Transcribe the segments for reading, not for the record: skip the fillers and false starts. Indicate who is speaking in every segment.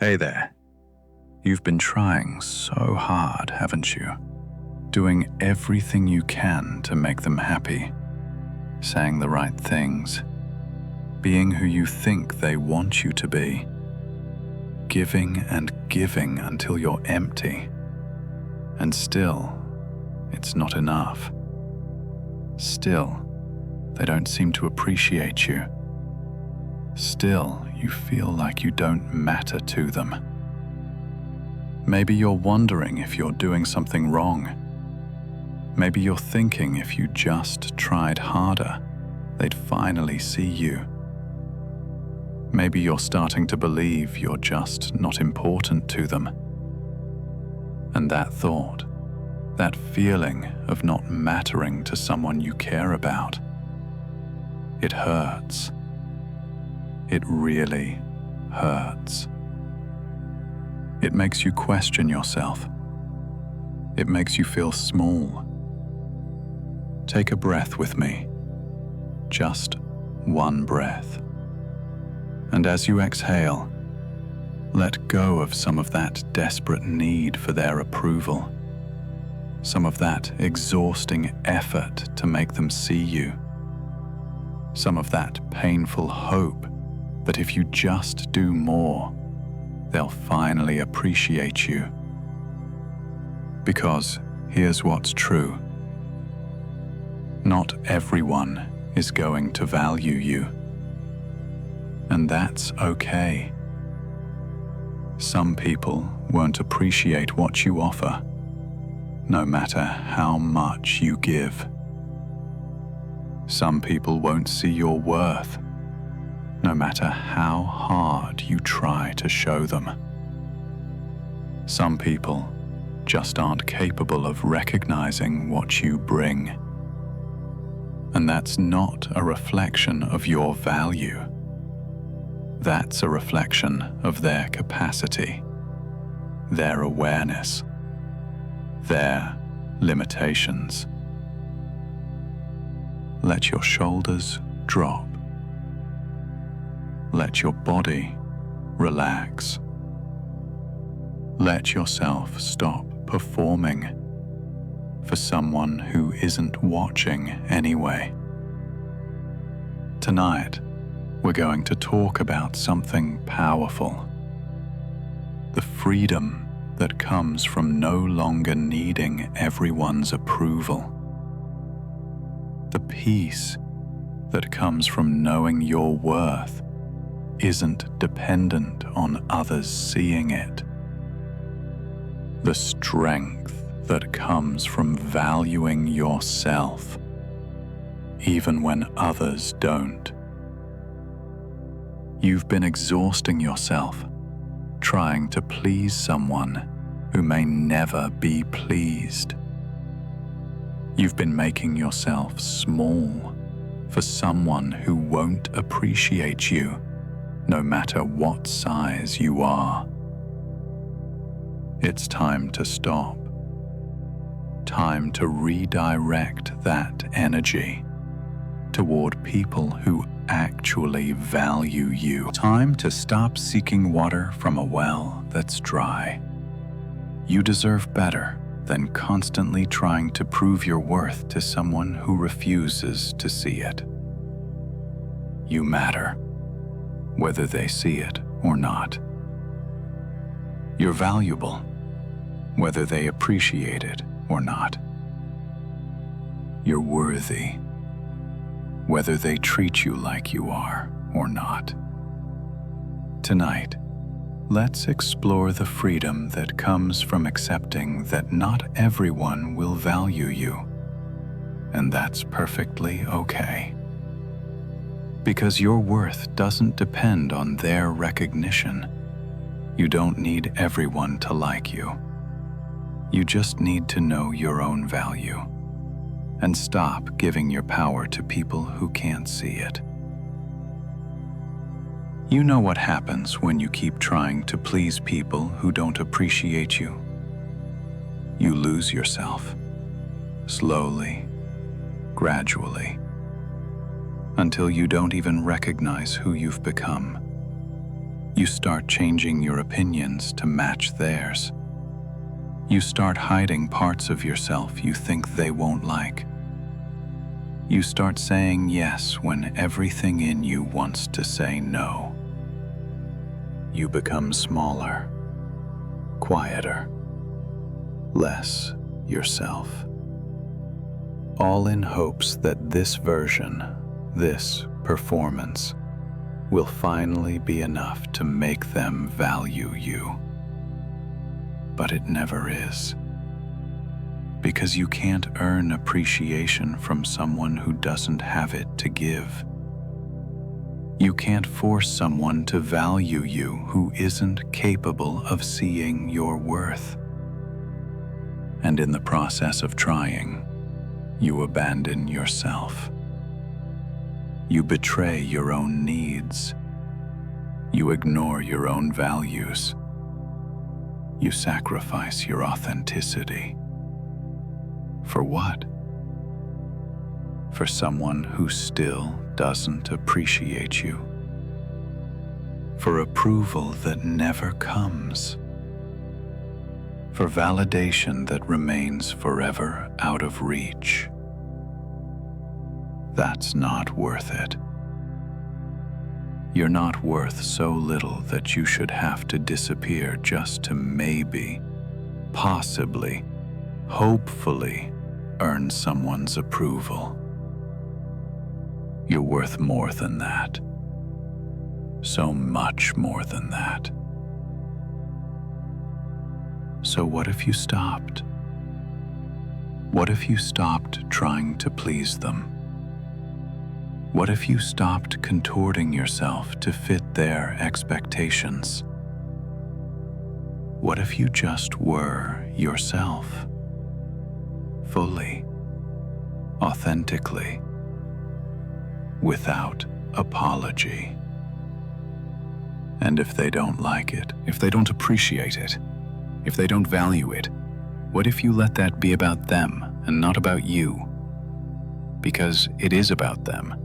Speaker 1: Hey there. You've been trying so hard, haven't you? Doing everything you can to make them happy, saying the right things, being who you think they want you to be, giving and giving until you're empty. And still, it's not enough. Still, they don't seem to appreciate you. Still, you feel like you don't matter to them. Maybe you're wondering if you're doing something wrong. Maybe you're thinking if you just tried harder, they'd finally see you. Maybe you're starting to believe you're just not important to them. And that thought, that feeling of not mattering to someone you care about, it hurts. It really hurts. It makes you question yourself. It makes you feel small. Take a breath with me. Just one breath. And as you exhale, let go of some of that desperate need for their approval, some of that exhausting effort to make them see you, some of that painful hope that if you just do more, they'll finally appreciate you. Because here's what's true. Not everyone is going to value you. And that's okay. Some people won't appreciate what you offer, no matter how much you give. Some people won't see your worth, no matter how hard you try to show them. Some people just aren't capable of recognizing what you bring. And that's not a reflection of your value. That's a reflection of their capacity, their awareness, their limitations. Let your shoulders drop. Let your body relax. Let yourself stop performing for someone who isn't watching anyway. Tonight, we're going to talk about something powerful. The freedom that comes from no longer needing everyone's approval. The peace that comes from knowing your worth isn't dependent on others seeing it. The strength that comes from valuing yourself, even when others don't. You've been exhausting yourself, trying to please someone who may never be pleased. You've been making yourself small for someone who won't appreciate you, no matter what size you are. It's time to stop. Time to redirect that energy toward people who actually value you. Time to stop seeking water from a well that's dry. You deserve better than constantly trying to prove your worth to someone who refuses to see it. You matter, whether they see it or not. You're valuable, whether they appreciate it or not. You're worthy, whether they treat you like you are or not. Tonight, let's explore the freedom that comes from accepting that not everyone will value you, and that's perfectly okay. Because your worth doesn't depend on their recognition. You don't need everyone to like you. You just need to know your own value and stop giving your power to people who can't see it. You know what happens when you keep trying to please people who don't appreciate you. You lose yourself, slowly, gradually, until you don't even recognize who you've become. You start changing your opinions to match theirs. You start hiding parts of yourself you think they won't like. You start saying yes when everything in you wants to say no. You become smaller, quieter, less yourself. All in hopes that this version, this performance, will finally be enough to make them value you. But it never is. Because you can't earn appreciation from someone who doesn't have it to give. You can't force someone to value you who isn't capable of seeing your worth. And in the process of trying, you abandon yourself. You betray your own needs. You ignore your own values. You sacrifice your authenticity. For what? For someone who still doesn't appreciate you. For approval that never comes. For validation that remains forever out of reach. That's not worth it. You're not worth so little that you should have to disappear just to maybe, possibly, hopefully earn someone's approval. You're worth more than that. So much more than that. So what if you stopped? What if you stopped trying to please them? What if you stopped contorting yourself to fit their expectations? What if you just were yourself? Fully, authentically, without apology. And if they don't like it, if they don't appreciate it, if they don't value it, what if you let that be about them and not about you? Because it is about them.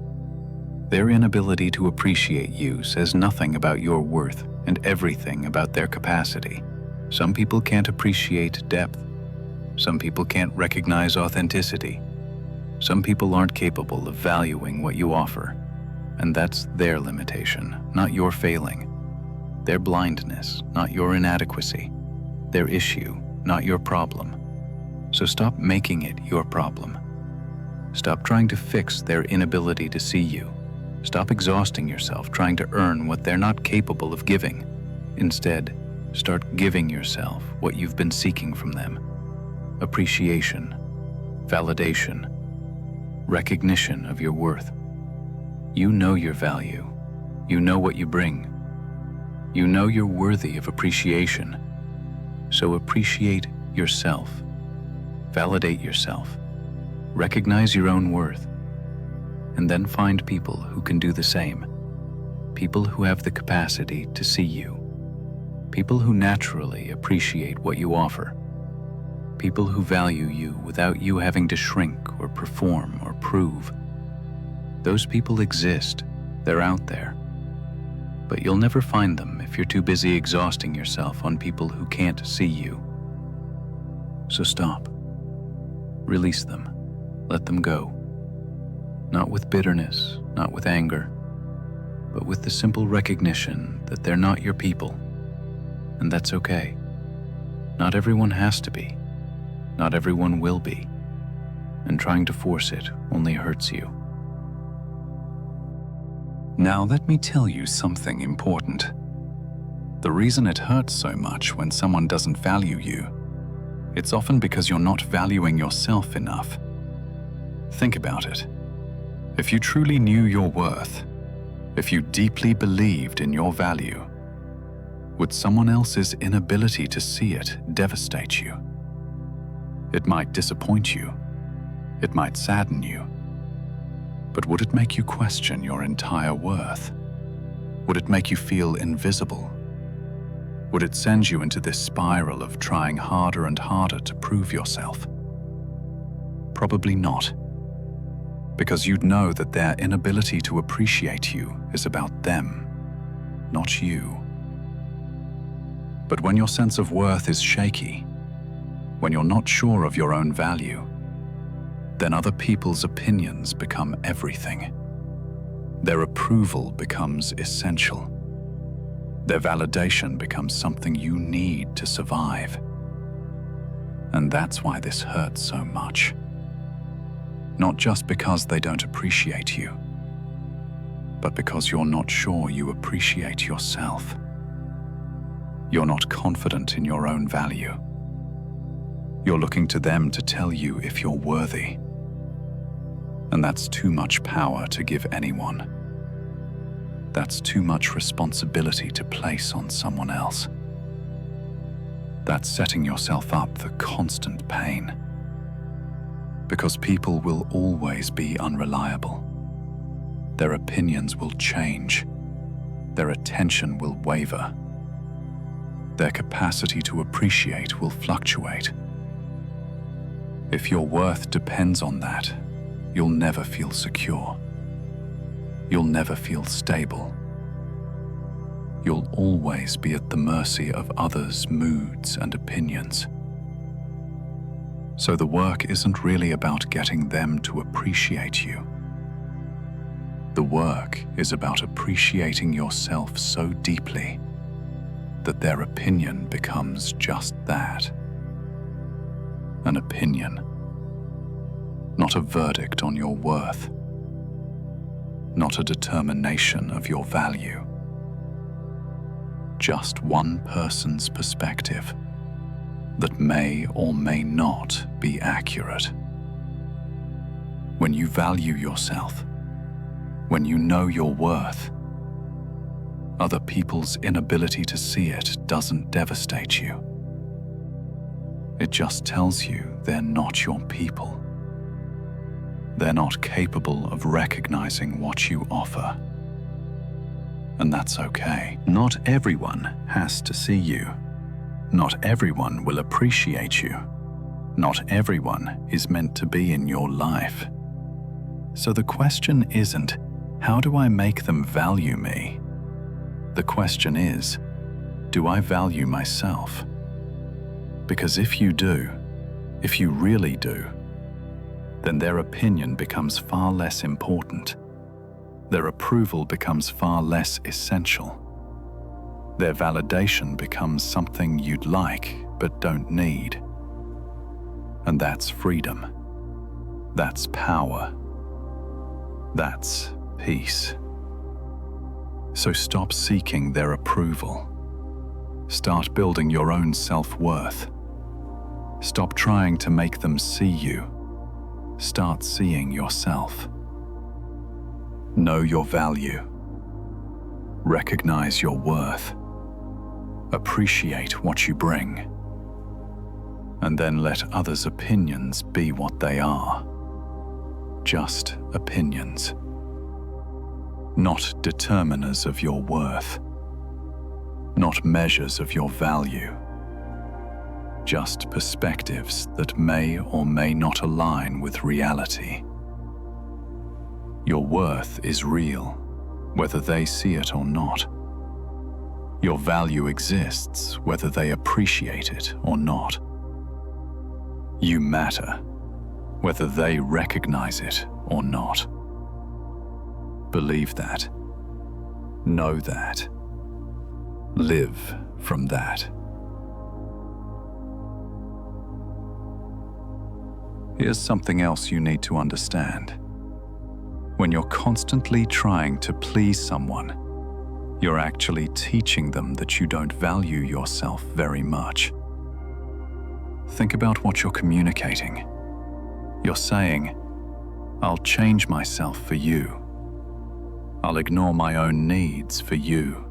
Speaker 1: Their inability to appreciate you says nothing about your worth and everything about their capacity. Some people can't appreciate depth. Some people can't recognize authenticity. Some people aren't capable of valuing what you offer. And that's their limitation, not your failing. Their blindness, not your inadequacy. Their issue, not your problem. So stop making it your problem. Stop trying to fix their inability to see you. Stop exhausting yourself trying to earn what they're not capable of giving. Instead, start giving yourself what you've been seeking from them. Appreciation, validation, recognition of your worth. You know your value. You know what you bring. You know you're worthy of appreciation. So appreciate yourself. Validate yourself. Recognize your own worth. And then find people who can do the same. People who have the capacity to see you. People who naturally appreciate what you offer. People who value you without you having to shrink or perform or prove. Those people exist. They're out there. But you'll never find them if you're too busy exhausting yourself on people who can't see you. So stop. Release them. Let them go. Not with bitterness, not with anger, but with the simple recognition that they're not your people. And that's okay. Not everyone has to be. Not everyone will be. And trying to force it only hurts you. Now let me tell you something important. The reason it hurts so much when someone doesn't value you, it's often because you're not valuing yourself enough. Think about it. If you truly knew your worth, if you deeply believed in your value, would someone else's inability to see it devastate you? It might disappoint you. It might sadden you. But would it make you question your entire worth? Would it make you feel invisible? Would it send you into this spiral of trying harder and harder to prove yourself? Probably not. Because you'd know that their inability to appreciate you is about them, not you. But when your sense of worth is shaky, when you're not sure of your own value, then other people's opinions become everything. Their approval becomes essential. Their validation becomes something you need to survive. And that's why this hurts so much. Not just because they don't appreciate you, but because you're not sure you appreciate yourself. You're not confident in your own value. You're looking to them to tell you if you're worthy. And that's too much power to give anyone. That's too much responsibility to place on someone else. That's setting yourself up for constant pain. Because people will always be unreliable. Their opinions will change. Their attention will waver. Their capacity to appreciate will fluctuate. If your worth depends on that, you'll never feel secure. You'll never feel stable. You'll always be at the mercy of others' moods and opinions. So the work isn't really about getting them to appreciate you. The work is about appreciating yourself so deeply that their opinion becomes just that. An opinion, not a verdict on your worth, not a determination of your value. Just one person's perspective that may or may not be accurate. When you value yourself, when you know your worth, other people's inability to see it doesn't devastate you. It just tells you they're not your people. They're not capable of recognizing what you offer. And that's okay. Not everyone has to see you. Not everyone will appreciate you. Not everyone is meant to be in your life. So the question isn't, how do I make them value me? The question is, do I value myself? Because if you do, if you really do, then their opinion becomes far less important. Their approval becomes far less essential. Their validation becomes something you'd like but don't need. And that's freedom. That's power. That's peace. So stop seeking their approval. Start building your own self-worth. Stop trying to make them see you. Start seeing yourself. Know your value. Recognize your worth. Appreciate what you bring. And then let others' opinions be what they are. Just opinions. Not determiners of your worth. Not measures of your value. Just perspectives that may or may not align with reality. Your worth is real, whether they see it or not. Your value exists, whether they appreciate it or not. You matter, whether they recognize it or not. Believe that. Know that. Live from that. Here's something else you need to understand. When you're constantly trying to please someone, you're actually teaching them that you don't value yourself very much. Think about what you're communicating. You're saying, I'll change myself for you. I'll ignore my own needs for you.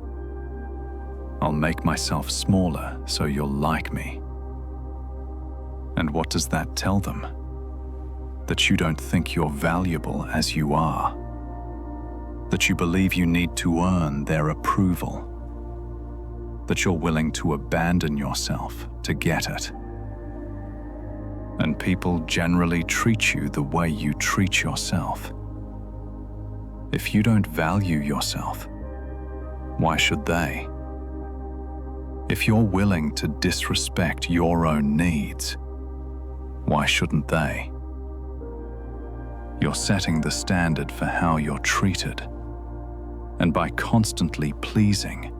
Speaker 1: I'll make myself smaller so you'll like me. And what does that tell them? That you don't think you're valuable as you are. That you believe you need to earn their approval. That you're willing to abandon yourself to get it. And people generally treat you the way you treat yourself. If you don't value yourself, why should they? If you're willing to disrespect your own needs, why shouldn't they? You're setting the standard for how you're treated. And by constantly pleasing,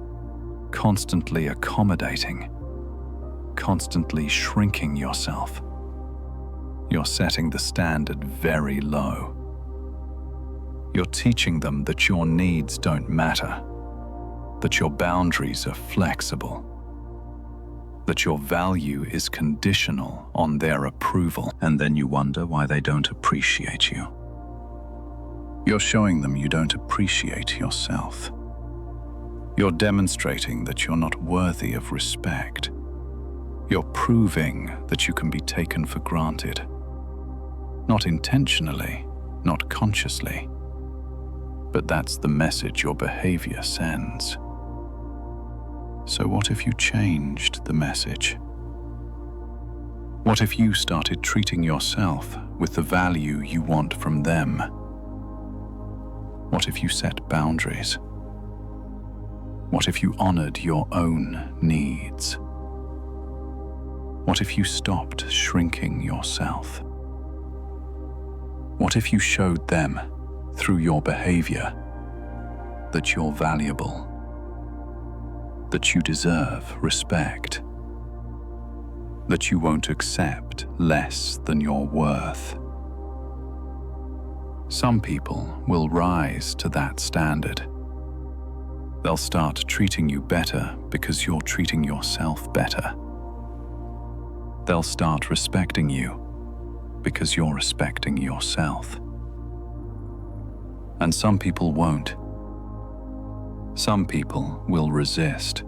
Speaker 1: constantly accommodating, constantly shrinking yourself, you're setting the standard very low. You're teaching them that your needs don't matter, that your boundaries are flexible, that your value is conditional on their approval, and then you wonder why they don't appreciate you. You're showing them you don't appreciate yourself. You're demonstrating that you're not worthy of respect. You're proving that you can be taken for granted. Not intentionally, not consciously, but that's the message your behavior sends. So what if you changed the message? What if you started treating yourself with the value you want from them? What if you set boundaries? What if you honored your own needs? What if you stopped shrinking yourself? What if you showed them, through your behavior, that you're valuable, that you deserve respect, that you won't accept less than your worth? Some people will rise to that standard. They'll start treating you better because you're treating yourself better. They'll start respecting you because you're respecting yourself. And some people won't. Some people will resist.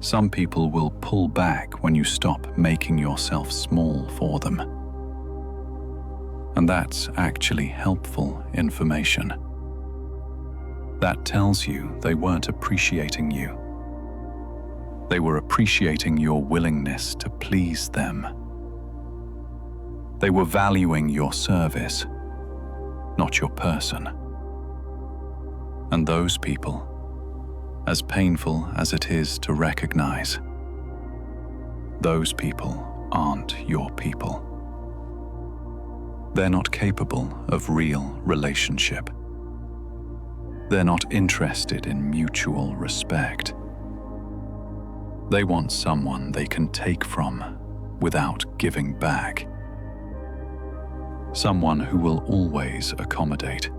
Speaker 1: Some people will pull back when you stop making yourself small for them. And that's actually helpful information. That tells you they weren't appreciating you. They were appreciating your willingness to please them. They were valuing your service, not your person. And those people, as painful as it is to recognize, those people aren't your people. They're not capable of real relationship. They're not interested in mutual respect. They want someone they can take from without giving back. Someone who will always accommodate.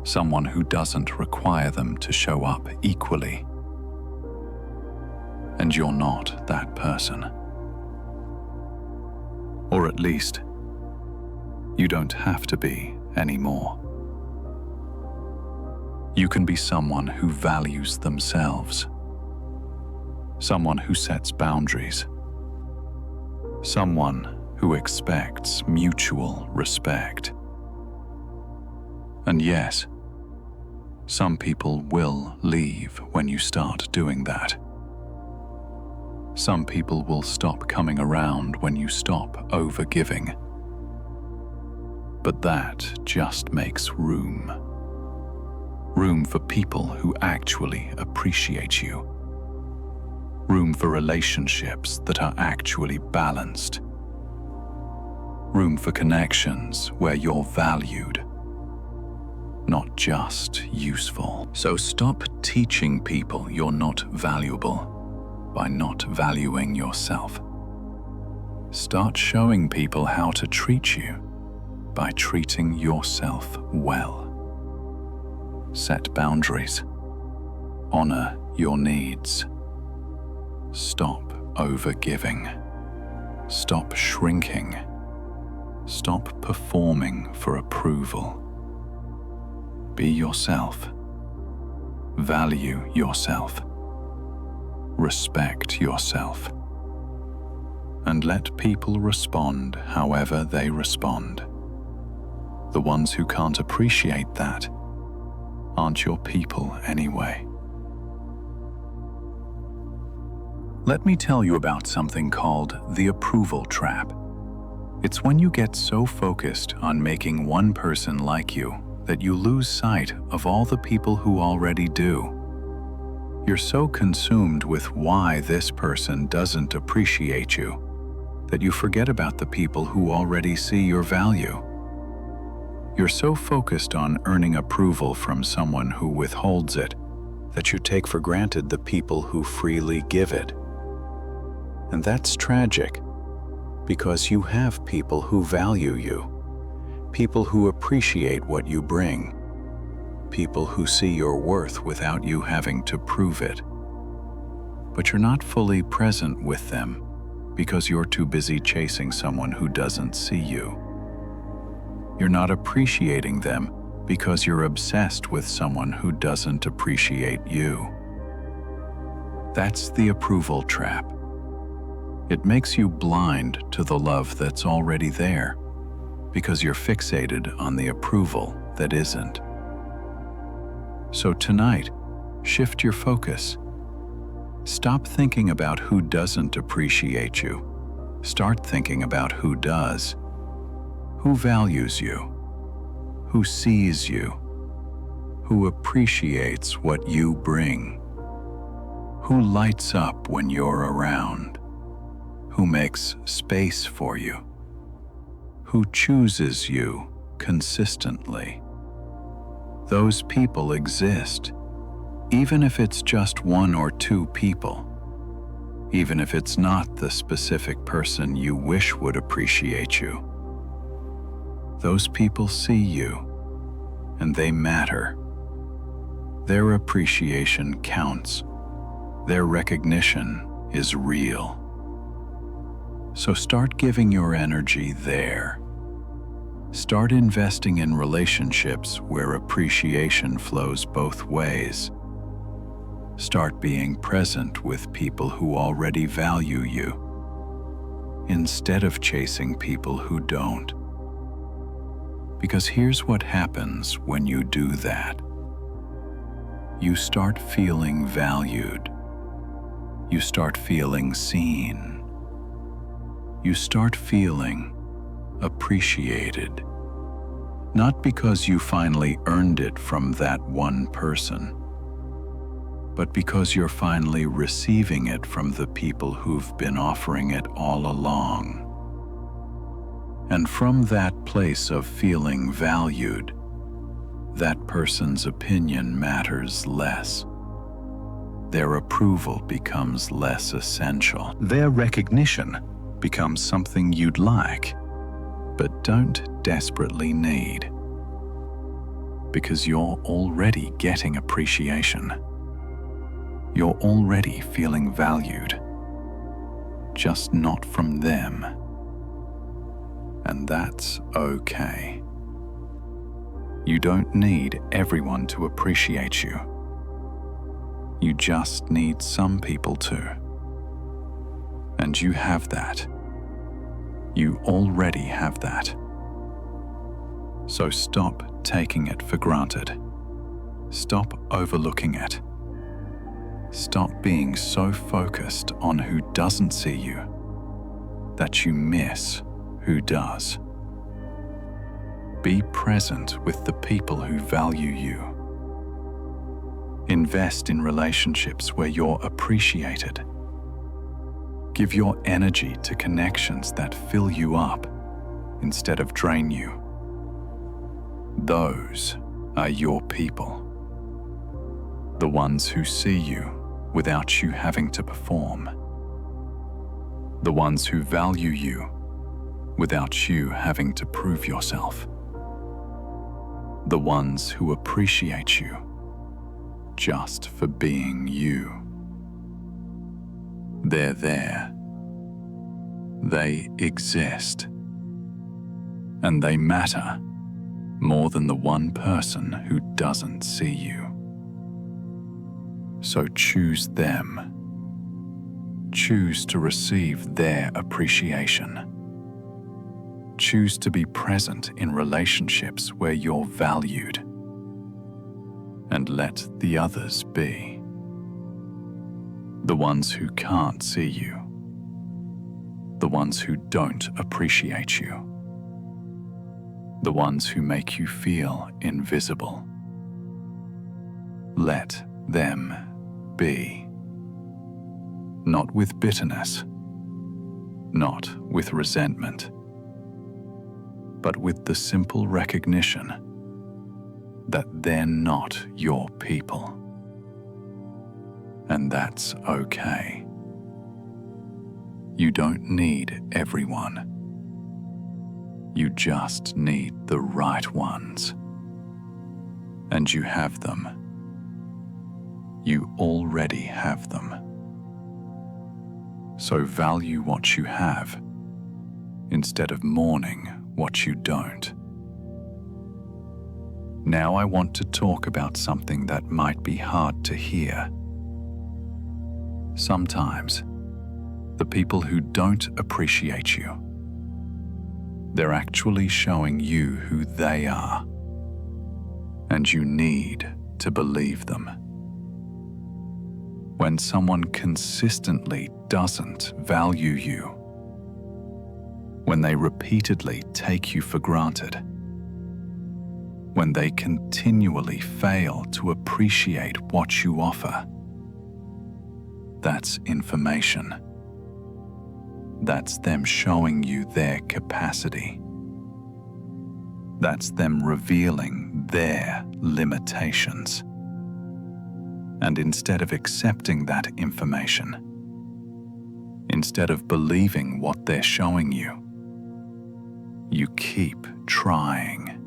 Speaker 1: Someone who doesn't require them to show up equally. And you're not that person. Or at least, you don't have to be anymore. You can be someone who values themselves. Someone who sets boundaries. Someone who expects mutual respect. And yes, some people will leave when you start doing that. Some people will stop coming around when you stop overgiving. But that just makes room. Room for people who actually appreciate you. Room for relationships that are actually balanced. Room for connections where you're valued, not just useful. So stop teaching people you're not valuable by not valuing yourself. Start showing people how to treat you by treating yourself well. Set boundaries. Honor your needs. Stop overgiving. Stop shrinking. Stop performing for approval. Be yourself. Value yourself. Respect yourself. And let people respond however they respond. The ones who can't appreciate that aren't your people anyway. Let me tell you about something called the approval trap. It's when you get so focused on making one person like you that you lose sight of all the people who already do. You're so consumed with why this person doesn't appreciate you that you forget about the people who already see your value. You're so focused on earning approval from someone who withholds it that you take for granted the people who freely give it. And that's tragic, because you have people who value you, people who appreciate what you bring, people who see your worth without you having to prove it. But you're not fully present with them because you're too busy chasing someone who doesn't see you. You're not appreciating them because you're obsessed with someone who doesn't appreciate you. That's the approval trap. It makes you blind to the love that's already there because you're fixated on the approval that isn't. So tonight, shift your focus. Stop thinking about who doesn't appreciate you. Start thinking about who does. Who values you? Who sees you? Who appreciates what you bring? Who lights up when you're around? Who makes space for you? Who chooses you consistently? Those people exist, even if it's just one or two people, even if it's not the specific person you wish would appreciate you. Those people see you, and they matter. Their appreciation counts. Their recognition is real. So start giving your energy there. Start investing in relationships where appreciation flows both ways. Start being present with people who already value you, instead of chasing people who don't. Because here's what happens when you do that. You start feeling valued. You start feeling seen. You start feeling appreciated, not because you finally earned it from that one person, but because you're finally receiving it from the people who've been offering it all along. And from that place of feeling valued, that person's opinion matters less. Their approval becomes less essential. Their recognition becomes something you'd like, but don't desperately need. Because you're already getting appreciation. You're already feeling valued, just not from them. And that's okay. You don't need everyone to appreciate you. You just need some people to. And you have that. You already have that. So stop taking it for granted. Stop overlooking it. Stop being so focused on who doesn't see you that you miss who does. Be present with the people who value you. Invest in relationships where you're appreciated. Give your energy to connections that fill you up instead of drain you. Those are your people. The ones who see you without you having to perform. The ones who value you without you having to prove yourself. The ones who appreciate you just for being you. They're there. They exist. And they matter more than the one person who doesn't see you. So choose them. Choose to receive their appreciation. Choose to be present in relationships where you're valued. And let the others be. The ones who can't see you. The ones who don't appreciate you. The ones who make you feel invisible. Let them be. Not with bitterness, not with resentment, but with the simple recognition that they're not your people. And that's okay. You don't need everyone. You just need the right ones. And you have them. You already have them. So value what you have instead of mourning what you don't. Now I want to talk about something that might be hard to hear. Sometimes, the people who don't appreciate you, they're actually showing you who they are, and you need to believe them. When someone consistently doesn't value you, when they repeatedly take you for granted, when they continually fail to appreciate what you offer, that's information. That's them showing you their capacity. That's them revealing their limitations. And instead of accepting that information, instead of believing what they're showing you, you keep trying.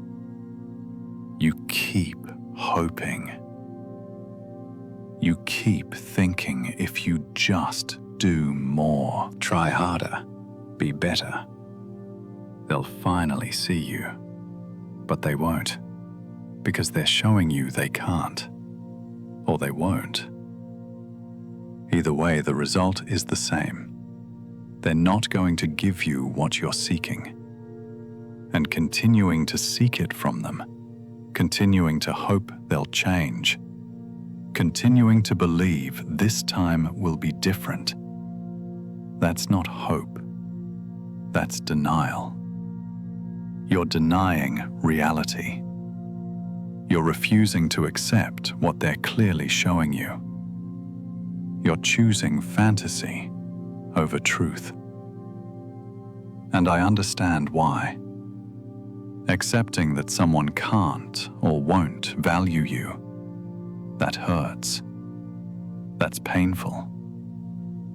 Speaker 1: You keep hoping. You keep thinking if you just do more, try harder, be better, they'll finally see you. But they won't, because they're showing you they can't, or they won't. Either way, the result is the same. They're not going to give you what you're seeking. And continuing to seek it from them, continuing to hope they'll change, continuing to believe this time will be different, that's not hope. That's denial. You're denying reality. You're refusing to accept what they're clearly showing you. You're choosing fantasy over truth. And I understand why. Accepting that someone can't or won't value you, that hurts. That's painful.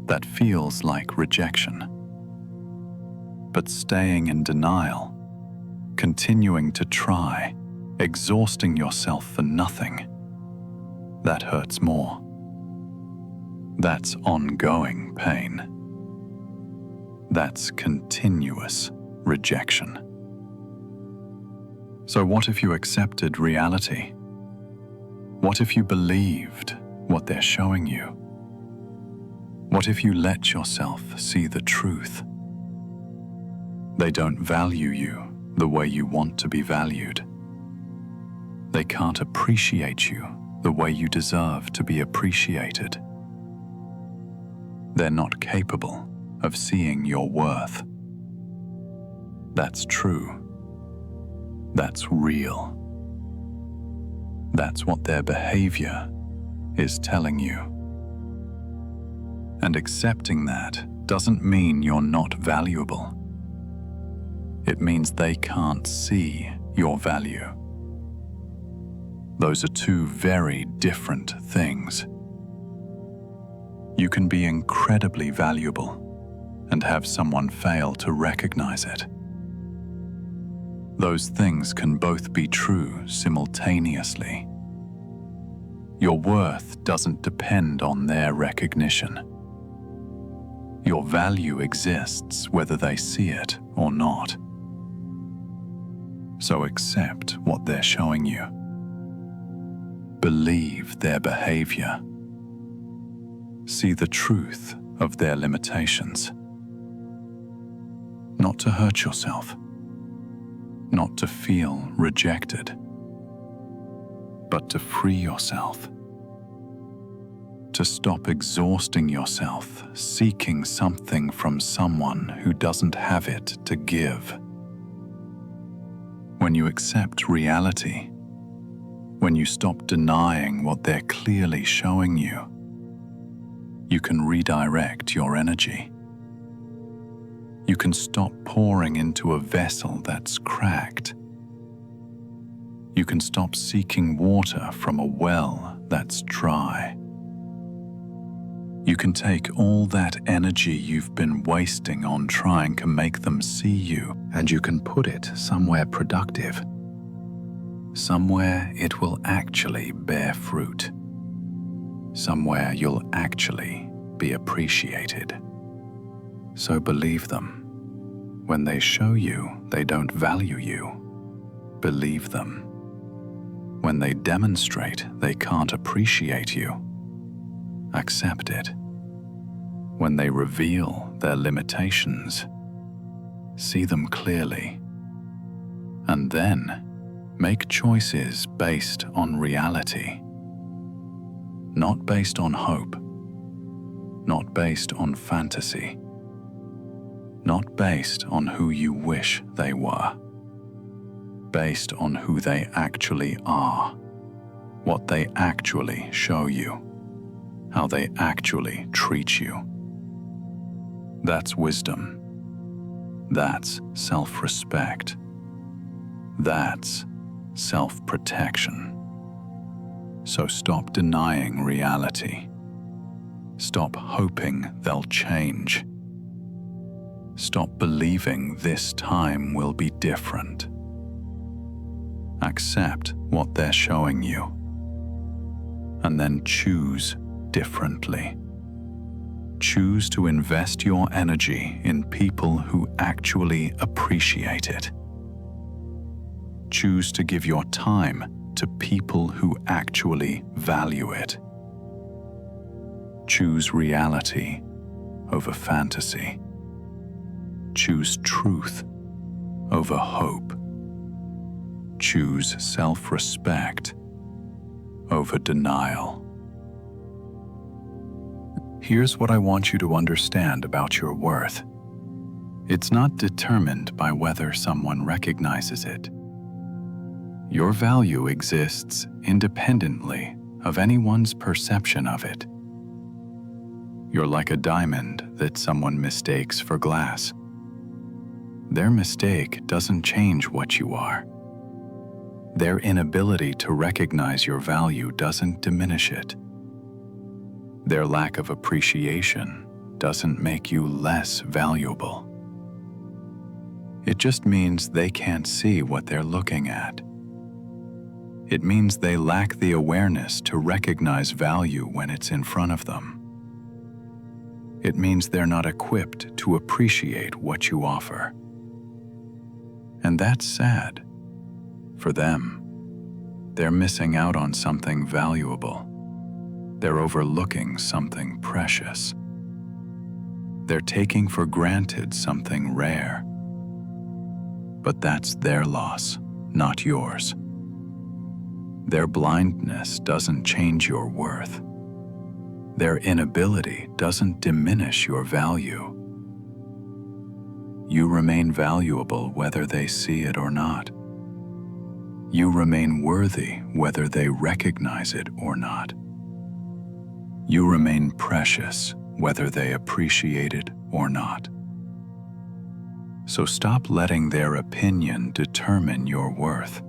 Speaker 1: That feels like rejection. But staying in denial, continuing to try, exhausting yourself for nothing, that hurts more. That's ongoing pain. That's continuous rejection. So what if you accepted reality? What if you believed what they're showing you? What if you let yourself see the truth? They don't value you the way you want to be valued. They can't appreciate you the way you deserve to be appreciated. They're not capable of seeing your worth. That's true. That's real. That's what their behavior is telling you. And accepting that doesn't mean you're not valuable. It means they can't see your value. Those are two very different things. You can be incredibly valuable and have someone fail to recognize it. Those things can both be true simultaneously. Your worth doesn't depend on their recognition. Your value exists whether they see it or not. So accept what they're showing you. Believe their behavior. See the truth of their limitations. Not to hurt yourself, not to feel rejected, but to free yourself. To stop exhausting yourself seeking something from someone who doesn't have it to give. When you accept reality, when you stop denying what they're clearly showing you, You can redirect your energy. You can stop pouring into a vessel that's cracked. You can stop seeking water from a well that's dry. You can take all that energy you've been wasting on trying to make them see you, and you can put it somewhere productive. Somewhere it will actually bear fruit. Somewhere you'll actually be appreciated. So believe them. When they show you they don't value you, believe them. When they demonstrate they can't appreciate you, accept it. When they reveal their limitations, see them clearly. And then make choices based on reality. Not based on hope. Not based on fantasy. Not based on who you wish they were. Based on who they actually are, what they actually show you, how they actually treat you. That's wisdom. That's self-respect. That's self-protection. So stop denying reality. Stop hoping they'll change. Stop believing this time will be different. Accept what they're showing you, and then choose differently. Choose to invest your energy in people who actually appreciate it. Choose to give your time to people who actually value it. Choose reality over fantasy. Choose truth over hope. Choose self-respect over denial. Here's what I want you to understand about your worth. It's not determined by whether someone recognizes it. Your value exists independently of anyone's perception of it. You're like a diamond that someone mistakes for glass. Their mistake doesn't change what you are. Their inability to recognize your value doesn't diminish it. Their lack of appreciation doesn't make you less valuable. It just means they can't see what they're looking at. It means they lack the awareness to recognize value when it's in front of them. It means they're not equipped to appreciate what you offer. And that's sad. For them, they're missing out on something valuable. They're overlooking something precious. They're taking for granted something rare. But that's their loss, not yours. Their blindness doesn't change your worth. Their inability doesn't diminish your value. You remain valuable whether they see it or not. You remain worthy whether they recognize it or not. You remain precious whether they appreciate it or not. So stop letting their opinion determine your worth.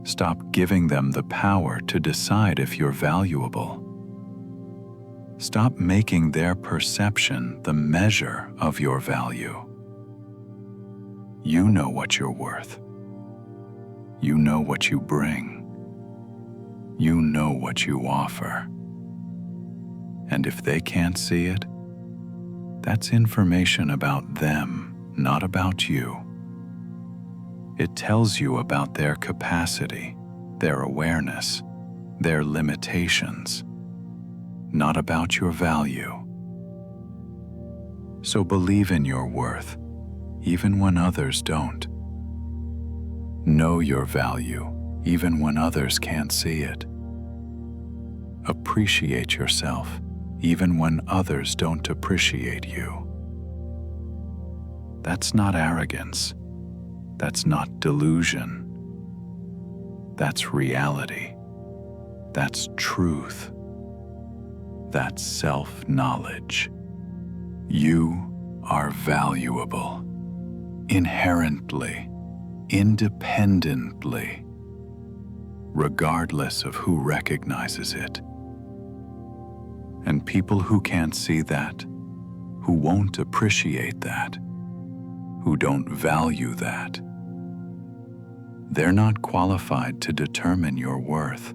Speaker 1: Stop giving them the power to decide if you're valuable. Stop making their perception the measure of your value. You know what you're worth. You know what you bring. You know what you offer. And if they can't see it, that's information about them, not about you. It tells you about their capacity, their awareness, their limitations, not about your value. So believe in your worth, even when others don't. Know your value, even when others can't see it. Appreciate yourself, even when others don't appreciate you. That's not arrogance. That's not delusion. That's reality. That's truth. that self-knowledge. You are valuable, inherently, independently, regardless of who recognizes it. And people who can't see that, who won't appreciate that, who don't value that, they're not qualified to determine your worth.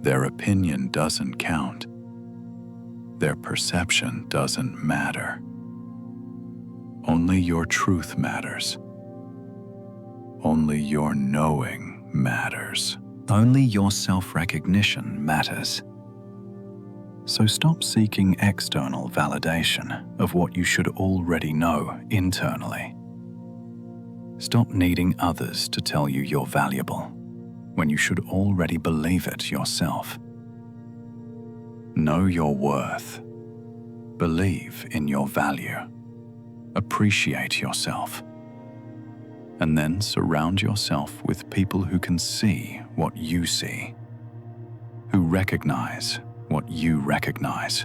Speaker 1: Their opinion doesn't count. Their perception doesn't matter. Only your truth matters. Only your knowing matters. Only your self-recognition matters. So stop seeking external validation of what you should already know internally. Stop needing others to tell you you're valuable when you should already believe it yourself. Know your worth. Believe in your value. Appreciate yourself. And then surround yourself with people who can see what you see, who recognize what you recognize,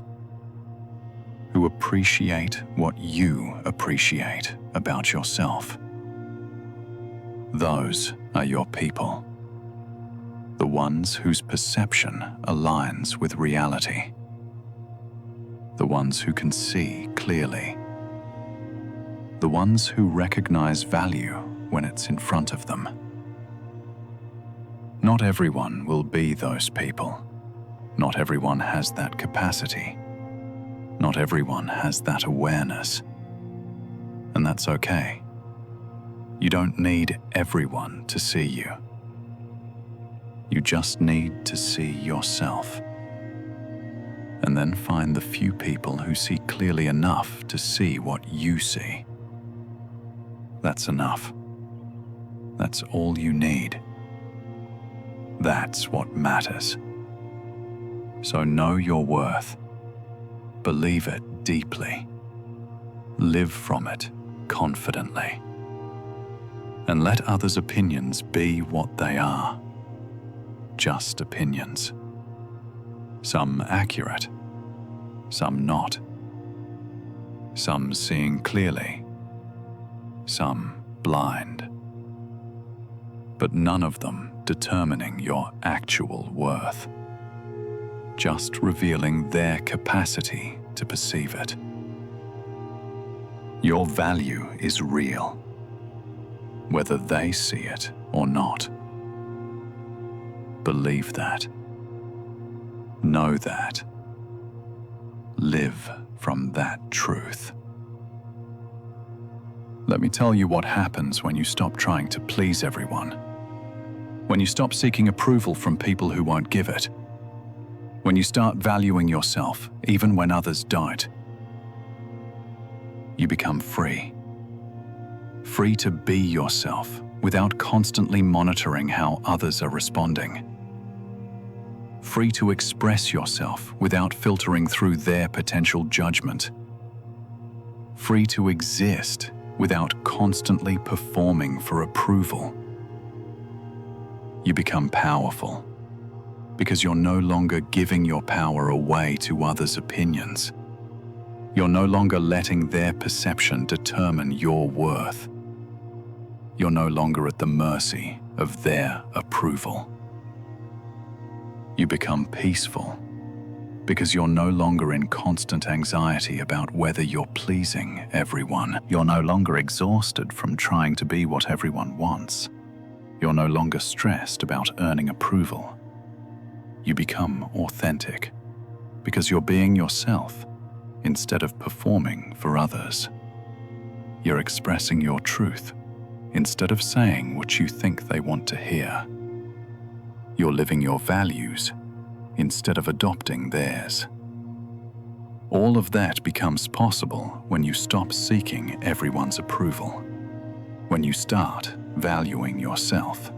Speaker 1: who appreciate what you appreciate about yourself. Those are your people. The ones whose perception aligns with reality. The ones who can see clearly. The ones who recognize value when it's in front of them. Not everyone will be those people. Not everyone has that capacity. Not everyone has that awareness. And that's okay. You don't need everyone to see you. You just need to see yourself. And then find the few people who see clearly enough to see what you see. That's enough. That's all you need. That's what matters. So know your worth. Believe it deeply. Live from it confidently. And let others' opinions be what they are. Just opinions. Some accurate, some not. Some seeing clearly, some blind. But none of them determining your actual worth. Just revealing their capacity to perceive it. Your value is real, whether they see it or not. Believe that. Know that. Live from that truth. Let me tell you what happens when you stop trying to please everyone. When you stop seeking approval from people who won't give it. When you start valuing yourself, even when others don't. You become free. Free to be yourself without constantly monitoring how others are responding. Free to express yourself without filtering through their potential judgment. Free to exist without constantly performing for approval. You become powerful because you're no longer giving your power away to others' opinions. You're no longer letting their perception determine your worth. You're no longer at the mercy of their approval. You become peaceful because you're no longer in constant anxiety about whether you're pleasing everyone. You're no longer exhausted from trying to be what everyone wants. You're no longer stressed about earning approval. You become authentic because you're being yourself instead of performing for others. You're expressing your truth instead of saying what you think they want to hear. You're living your values instead of adopting theirs. All of that becomes possible when you stop seeking everyone's approval, when you start valuing yourself,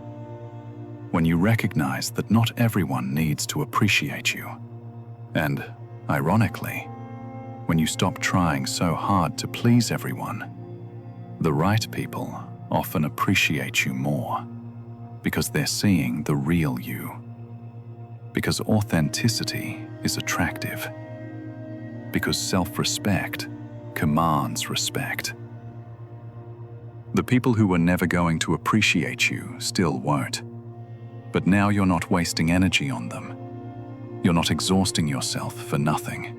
Speaker 1: when you recognize that not everyone needs to appreciate you, and, ironically, when you stop trying so hard to please everyone. The right people often appreciate you more because they're seeing the real you. Because authenticity is attractive. Because self-respect commands respect. The people who were never going to appreciate you still won't. But now you're not wasting energy on them. You're not exhausting yourself for nothing.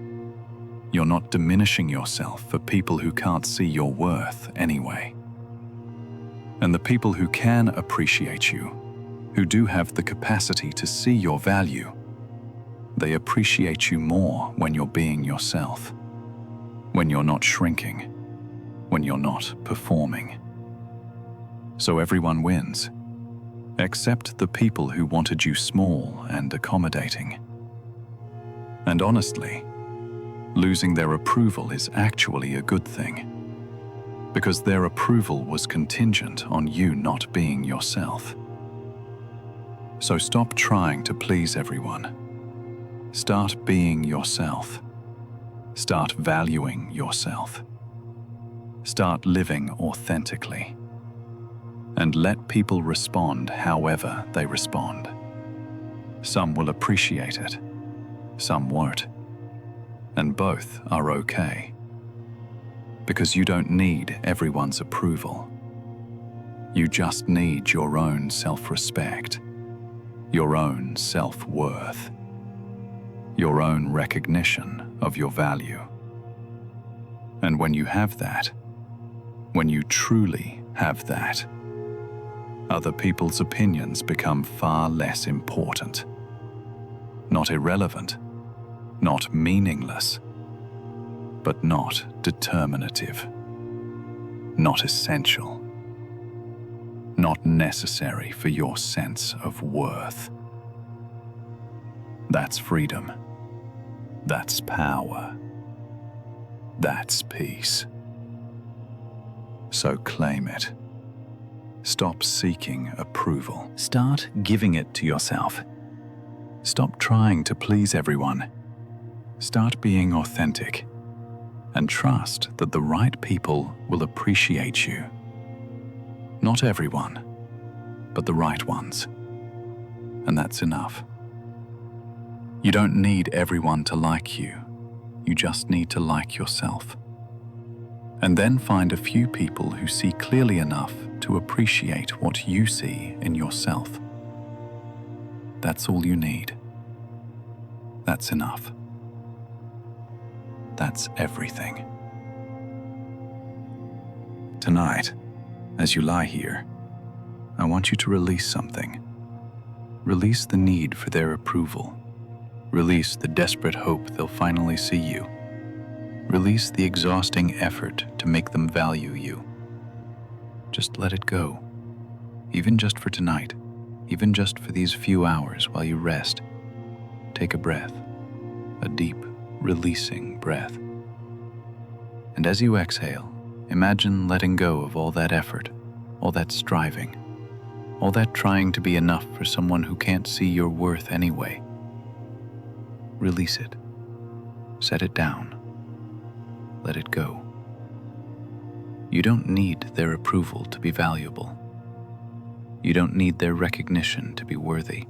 Speaker 1: You're not diminishing yourself for people who can't see your worth anyway. And the people who can appreciate you, who do have the capacity to see your value, they appreciate you more when you're being yourself, when you're not shrinking, when you're not performing. So everyone wins, except the people who wanted you small and accommodating. And honestly, losing their approval is actually a good thing, because their approval was contingent on you not being yourself. So stop trying to please everyone. Start being yourself. Start valuing yourself. Start living authentically. And let people respond however they respond. Some will appreciate it, some won't. And both are okay. Because you don't need everyone's approval. You just need your own self-respect, your own self-worth, your own recognition of your value. And when you have that, when you truly have that, other people's opinions become far less important. Not irrelevant, not meaningless, but not determinative, not essential, not necessary for your sense of worth. That's freedom. That's power. That's peace. So claim it. Stop seeking approval. Start giving it to yourself. Stop trying to please everyone. Start being authentic and trust that the right people will appreciate you. Not everyone, but the right ones. And that's enough. You don't need everyone to like you. You just need to like yourself. And then find a few people who see clearly enough to appreciate what you see in yourself. That's all you need. That's enough. That's everything. Tonight, as you lie here, I want you to release something. Release the need for their approval. Release the desperate hope they'll finally see you. Release the exhausting effort to make them value you. Just let it go. Even just for tonight. Even just for these few hours while you rest. Take a breath. A deep, releasing breath. And as you exhale, imagine letting go of all that effort, all that striving, all that trying to be enough for someone who can't see your worth anyway. Release it. Set it down. Let it go. You don't need their approval to be valuable. You don't need their recognition to be worthy.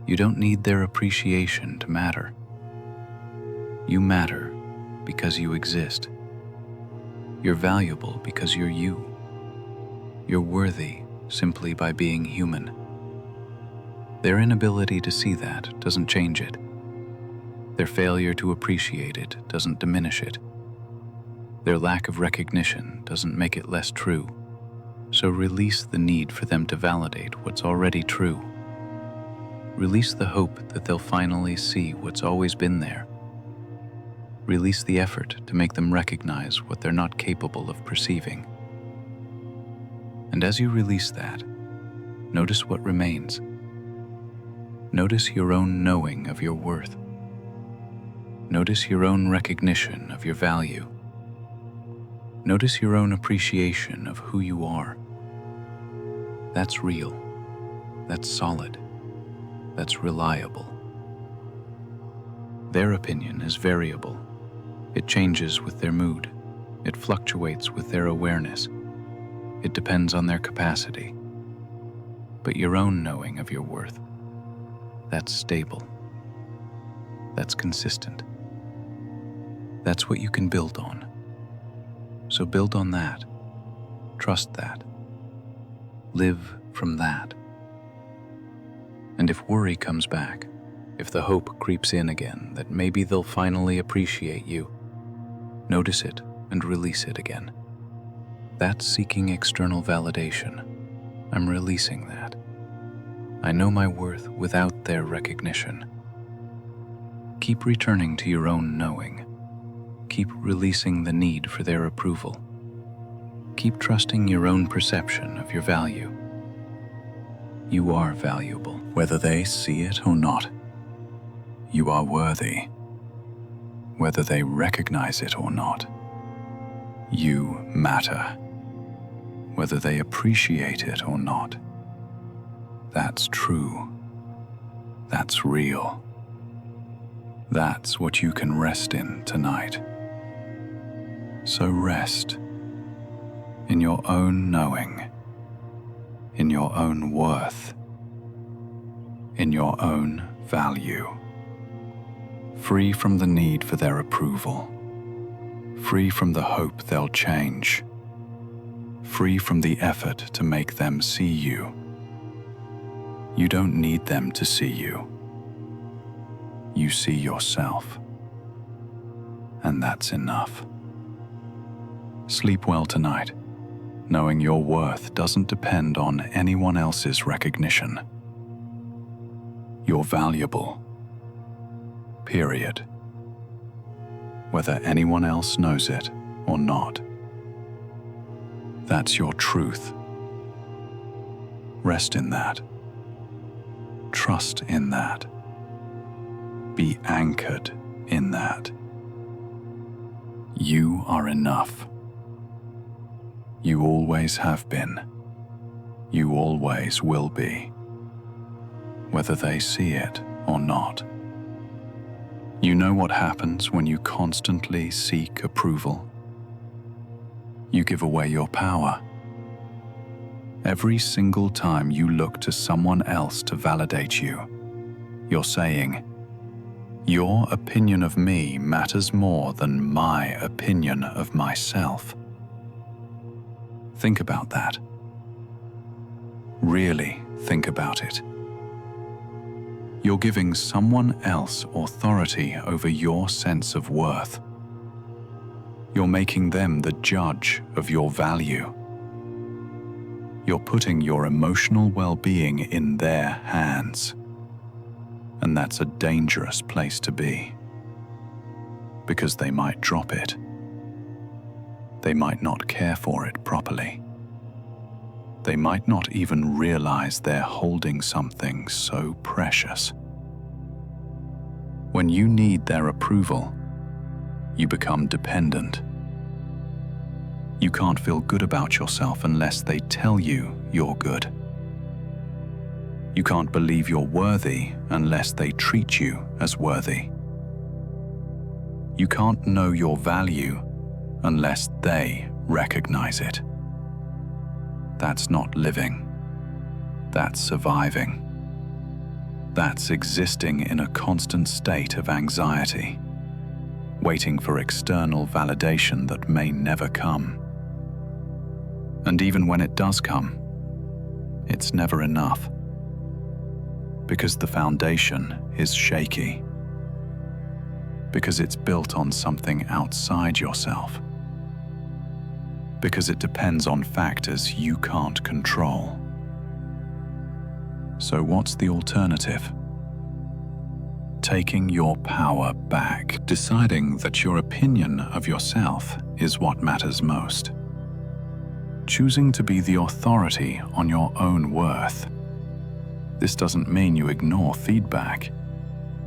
Speaker 1: You don't need their appreciation to matter. You matter because you exist. You're valuable because you're you. You're worthy simply by being human. Their inability to see that doesn't change it. Their failure to appreciate it doesn't diminish it. Their lack of recognition doesn't make it less true. So release the need for them to validate what's already true. Release the hope that they'll finally see what's always been there. Release the effort to make them recognize what they're not capable of perceiving. And as you release that, notice what remains. Notice your own knowing of your worth. Notice your own recognition of your value. Notice your own appreciation of who you are. That's real. That's solid. That's reliable. Their opinion is variable. It changes with their mood. It fluctuates with their awareness. It depends on their capacity. But your own knowing of your worth, that's stable. that's consistent. That's what you can build on. So build on that. Trust that. Live from that. And if worry comes back, if the hope creeps in again that maybe they'll finally appreciate you, notice it and release it again. That's seeking external validation. I'm releasing that. I know my worth without their recognition. Keep returning to your own knowing. Keep releasing the need for their approval. Keep trusting your own perception of your value. You are valuable, whether they see it or not. You are worthy, whether they recognize it or not. You matter, whether they appreciate it or not. That's true. That's real. That's what you can rest in tonight. So rest in your own knowing, in your own worth, in your own value. Free from the need for their approval. Free from the hope they'll change. Free from the effort to make them see you. You don't need them to see you. You see yourself. And that's enough. Sleep well tonight, knowing your worth doesn't depend on anyone else's recognition. You're valuable. Period. Whether anyone else knows it or not. That's your truth. Rest in that. Trust in that. Be anchored in that. You are enough. You always have been. You always will be. Whether they see it or not. You know what happens when you constantly seek approval? You give away your power. Every single time you look to someone else to validate you, you're saying, "Your opinion of me matters more than my opinion of myself." Think about that. Really think about it. You're giving someone else authority over your sense of worth. You're making them the judge of your value. You're putting your emotional well-being in their hands. And that's a dangerous place to be. Because they might drop it. They might not care for it properly. They might not even realize they're holding something so precious. When you need their approval, you become dependent. You can't feel good about yourself unless they tell you you're good. You can't believe you're worthy unless they treat you as worthy. You can't know your value unless they recognize it. That's not living. That's surviving. That's existing in a constant state of anxiety, waiting for external validation that may never come. And even when it does come, it's never enough. Because the foundation is shaky. Because it's built on something outside yourself. Because it depends on factors you can't control. So what's the alternative? Taking your power back, deciding that your opinion of yourself is what matters most. Choosing to be the authority on your own worth. This doesn't mean you ignore feedback.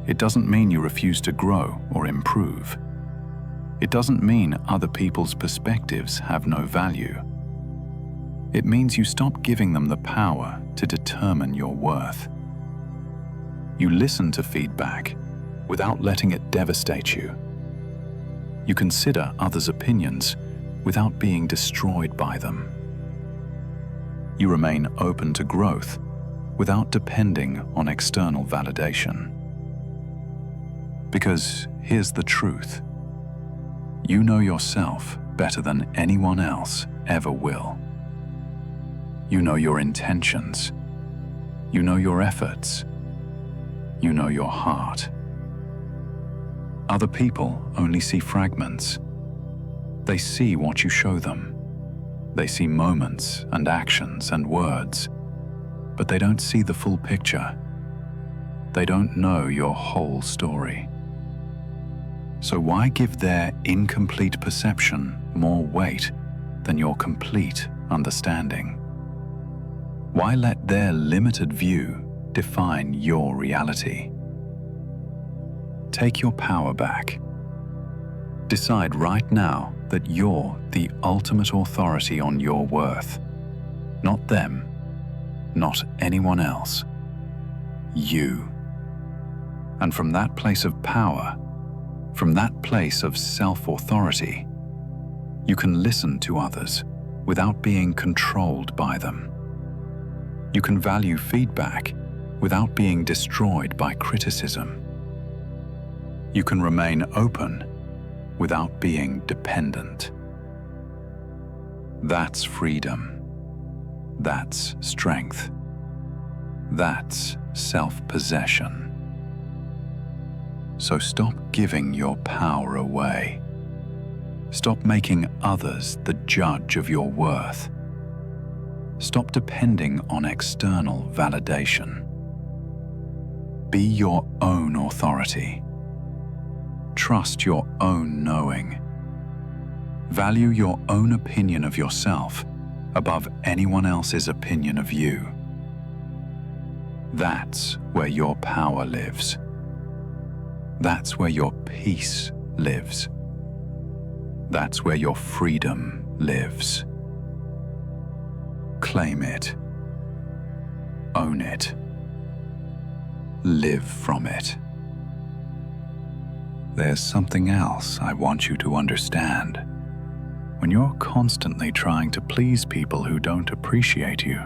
Speaker 1: It doesn't mean you refuse to grow or improve. It doesn't mean other people's perspectives have no value. It means you stop giving them the power to determine your worth. You listen to feedback without letting it devastate you. You consider others' opinions without being destroyed by them. You remain open to growth without depending on external validation. Because here's the truth. You know yourself better than anyone else ever will. You know your intentions. You know your efforts. You know your heart. Other people only see fragments. They see what you show them. They see moments and actions and words, but they don't see the full picture. They don't know your whole story. So why give their incomplete perception more weight than your complete understanding? Why let their limited view define your reality? Take your power back. Decide right now that you're the ultimate authority on your worth. Not them, not anyone else. You. And from that place of power, from that place of self-authority, you can listen to others without being controlled by them. You can value feedback without being destroyed by criticism. You can remain open without being dependent. That's freedom. That's strength. That's self-possession. So stop giving your power away. Stop making others the judge of your worth. Stop depending on external validation. Be your own authority. Trust your own knowing. Value your own opinion of yourself above anyone else's opinion of you. That's where your power lives. That's where your peace lives. That's where your freedom lives. Claim it. Own it. Live from it. There's something else I want you to understand. When you're constantly trying to please people who don't appreciate you,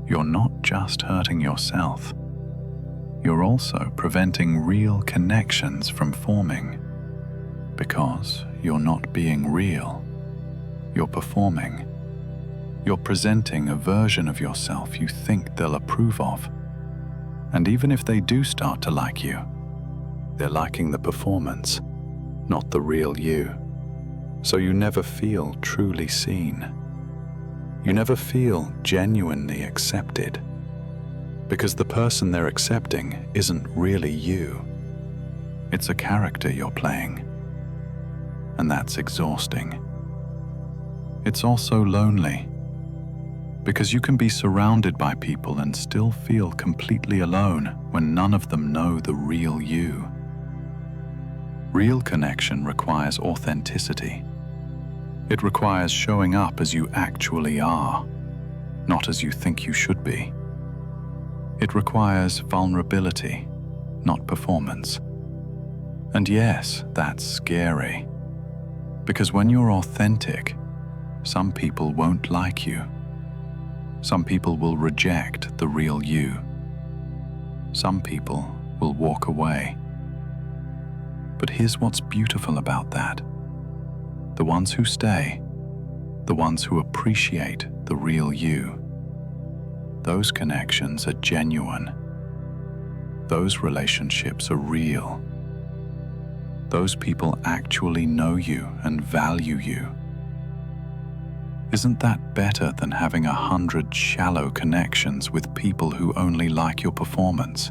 Speaker 1: you're not just hurting yourself. You're also preventing real connections from forming. Because you're not being real. You're performing. You're presenting a version of yourself you think they'll approve of. And even if they do start to like you, they're liking the performance, not the real you. So you never feel truly seen. You never feel genuinely accepted. Because the person they're accepting isn't really you. It's a character you're playing. And that's exhausting. It's also lonely. Because you can be surrounded by people and still feel completely alone when none of them know the real you. Real connection requires authenticity. It requires showing up as you actually are, not as you think you should be. It requires vulnerability, not performance. And yes, that's scary. Because when you're authentic, some people won't like you. Some people will reject the real you. Some people will walk away. But here's what's beautiful about that. The ones who stay, the ones who appreciate the real you, those connections are genuine. Those relationships are real. Those people actually know you and value you. Isn't that better than having 100 shallow connections with people who only like your performance?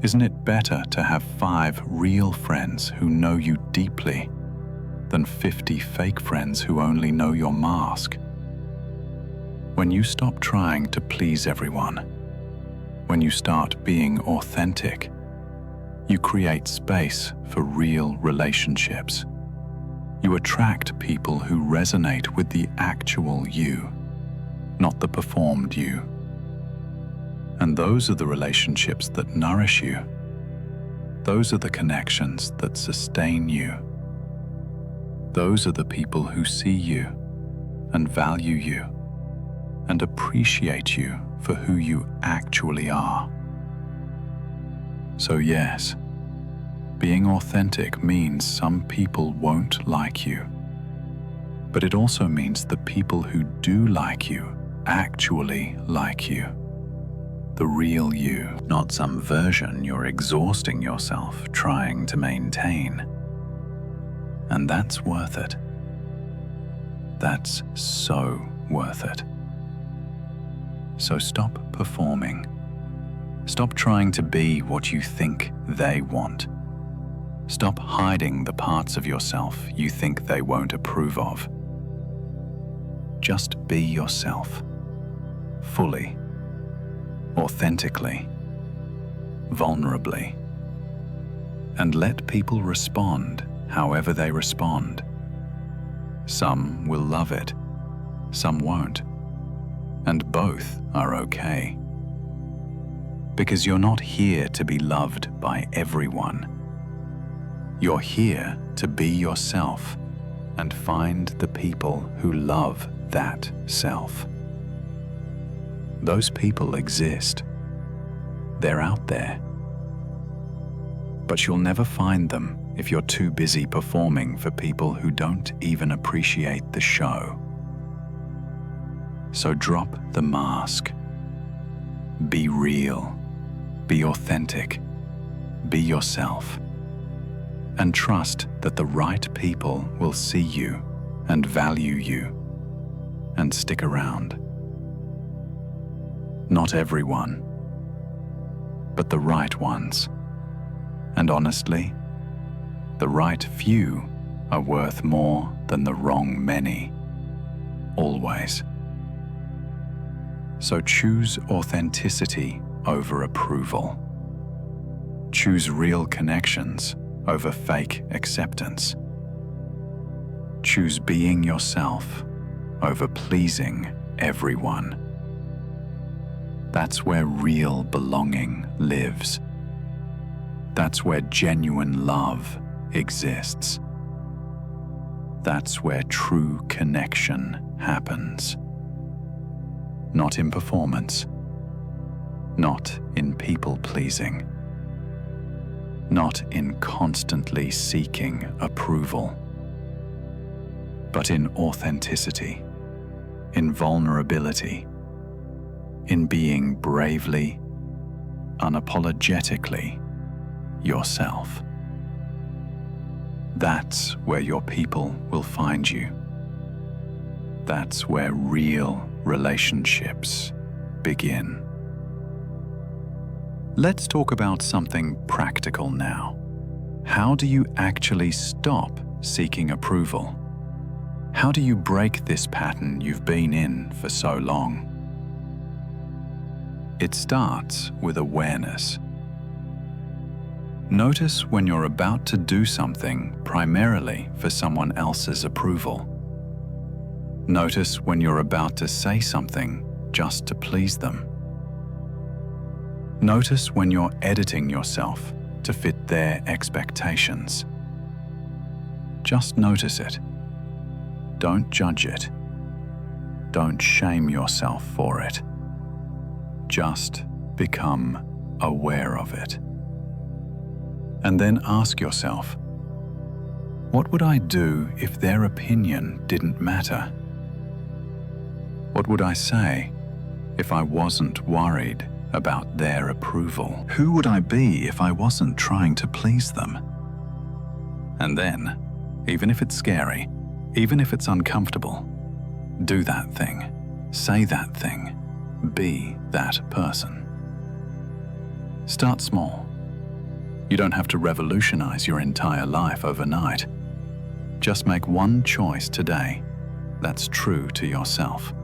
Speaker 1: Isn't it better to have 5 real friends who know you deeply than 50 fake friends who only know your mask? When you stop trying to please everyone, when you start being authentic, you create space for real relationships. You attract people who resonate with the actual you, not the performed you. And those are the relationships that nourish you. Those are the connections that sustain you. Those are the people who see you and value you and appreciate you for who you actually are. So yes, Being authentic means some people won't like you, but it also means the people who do like you actually like you. The real you, not some version you're exhausting yourself trying to maintain. And that's worth it. That's so worth it. So stop performing. Stop trying to be what you think they want. Stop hiding the parts of yourself you think they won't approve of. Just be yourself, fully, authentically, vulnerably, and let people respond however they respond. Some will love it, some won't, and both are okay. Because you're not here to be loved by everyone. You're here to be yourself and find the people who love that self. Those people exist. They're out there. But you'll never find them if you're too busy performing for people who don't even appreciate the show. So drop the mask. Be real. Be authentic. Be yourself. And trust that the right people will see you and value you and stick around. Not everyone, but the right ones. And honestly, the right few are worth more than the wrong many, always. So choose authenticity over approval. Choose real connections over fake acceptance. Choose being yourself over pleasing everyone. That's where real belonging lives. That's where genuine love exists. That's where true connection happens. Not in performance, not in people-pleasing, not in constantly seeking approval, but in authenticity, in vulnerability, in being bravely, unapologetically yourself. That's where your people will find you. That's where real relationships begin. Let's talk about something practical now. How do you actually stop seeking approval? How do you break this pattern you've been in for so long? It starts with awareness. Notice when you're about to do something primarily for someone else's approval. Notice when you're about to say something just to please them. Notice when you're editing yourself to fit their expectations. Just notice it. Don't judge it. Don't shame yourself for it. Just become aware of it. And then ask yourself, what would I do if their opinion didn't matter? What would I say if I wasn't worried about their approval? Who would I be if I wasn't trying to please them? And then, even if it's scary, even if it's uncomfortable, do that thing, say that thing, be that person. Start small. You don't have to revolutionize your entire life overnight. Just make one choice today that's true to yourself,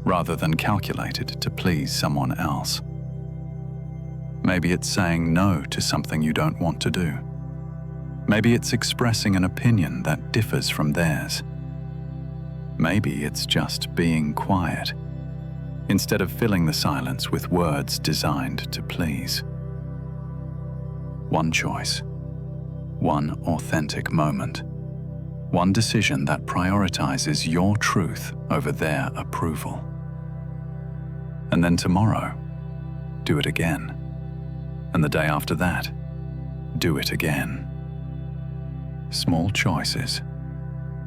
Speaker 1: rather than calculated to please someone else. Maybe it's saying no to something you don't want to do. Maybe it's expressing an opinion that differs from theirs. Maybe it's just being quiet, instead of filling the silence with words designed to please. One choice, one authentic moment, one decision that prioritizes your truth over their approval. And then tomorrow, do it again. And the day after that, do it again. Small choices,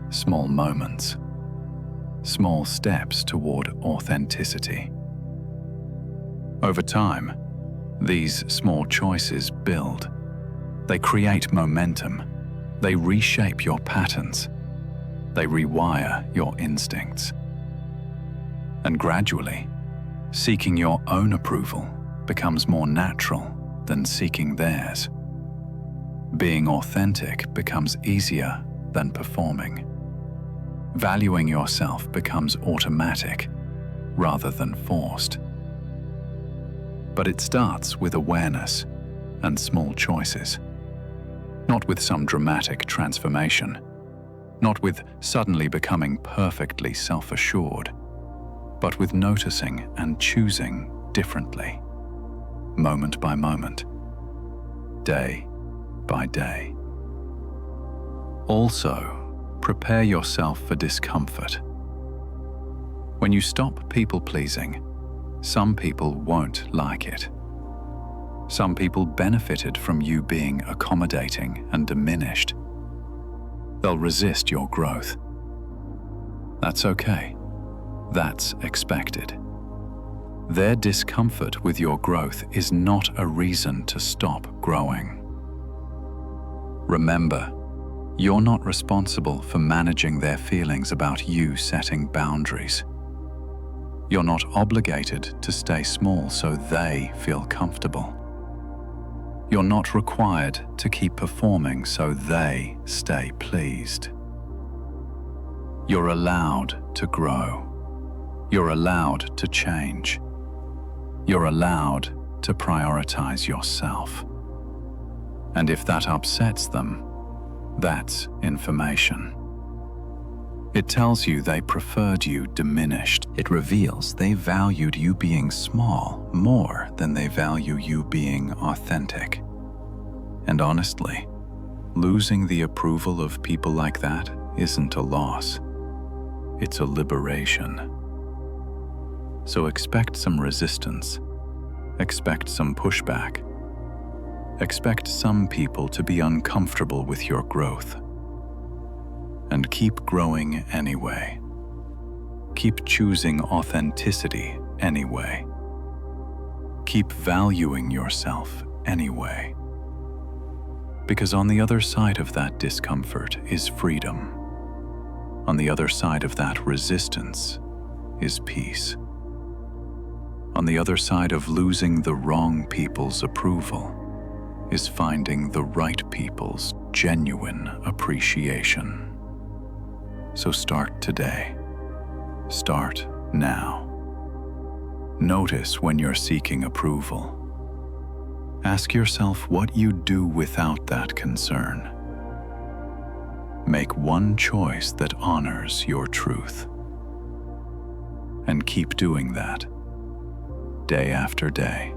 Speaker 1: small moments, small steps toward authenticity. Over time, these small choices build. They create momentum. They reshape your patterns. They rewire your instincts. And gradually, seeking your own approval becomes more natural than seeking theirs. Being authentic becomes easier than performing. Valuing yourself becomes automatic rather than forced. But it starts with awareness and small choices. Not with some dramatic transformation, not with suddenly becoming perfectly self-assured, but with noticing and choosing differently, moment by moment, day by day. Also, prepare yourself for discomfort. When you stop people-pleasing, some people won't like it. Some people benefited from you being accommodating and diminished. They'll resist your growth. That's okay. That's expected. Their discomfort with your growth is not a reason to stop growing. Remember, you're not responsible for managing their feelings about you setting boundaries. You're not obligated to stay small so they feel comfortable. You're not required to keep performing so they stay pleased. You're allowed to grow. You're allowed to change. You're allowed to prioritize yourself. And if that upsets them, that's information. It tells you they preferred you diminished. It reveals they valued you being small more than they value you being authentic. And honestly, losing the approval of people like that isn't a loss. It's a liberation. So expect some resistance. Expect some pushback. Expect some people to be uncomfortable with your growth. And keep growing anyway. Keep choosing authenticity anyway. Keep valuing yourself anyway. Because on the other side of that discomfort is freedom. On the other side of that resistance is peace. On the other side of losing the wrong people's approval is finding the right people's genuine appreciation. So start today. Start now. Notice when you're seeking approval. Ask yourself what you do without that concern. Make one choice that honors your truth. And keep doing that, day after day,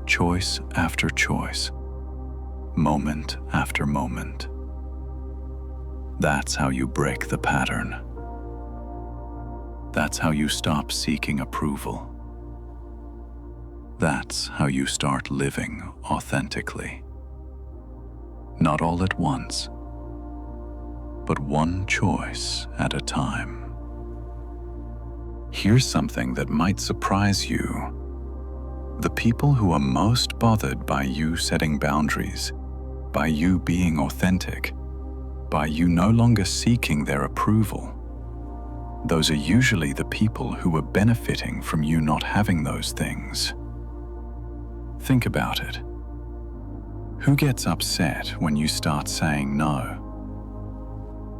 Speaker 1: choice after choice, moment after moment. That's how you break the pattern. That's how you stop seeking approval. That's how you start living authentically. Not all at once, but one choice at a time. Here's something that might surprise you. The people who are most bothered by you setting boundaries, by you being authentic, by you no longer seeking their approval, those are usually the people who are benefiting from you not having those things. Think about it. Who gets upset when you start saying no?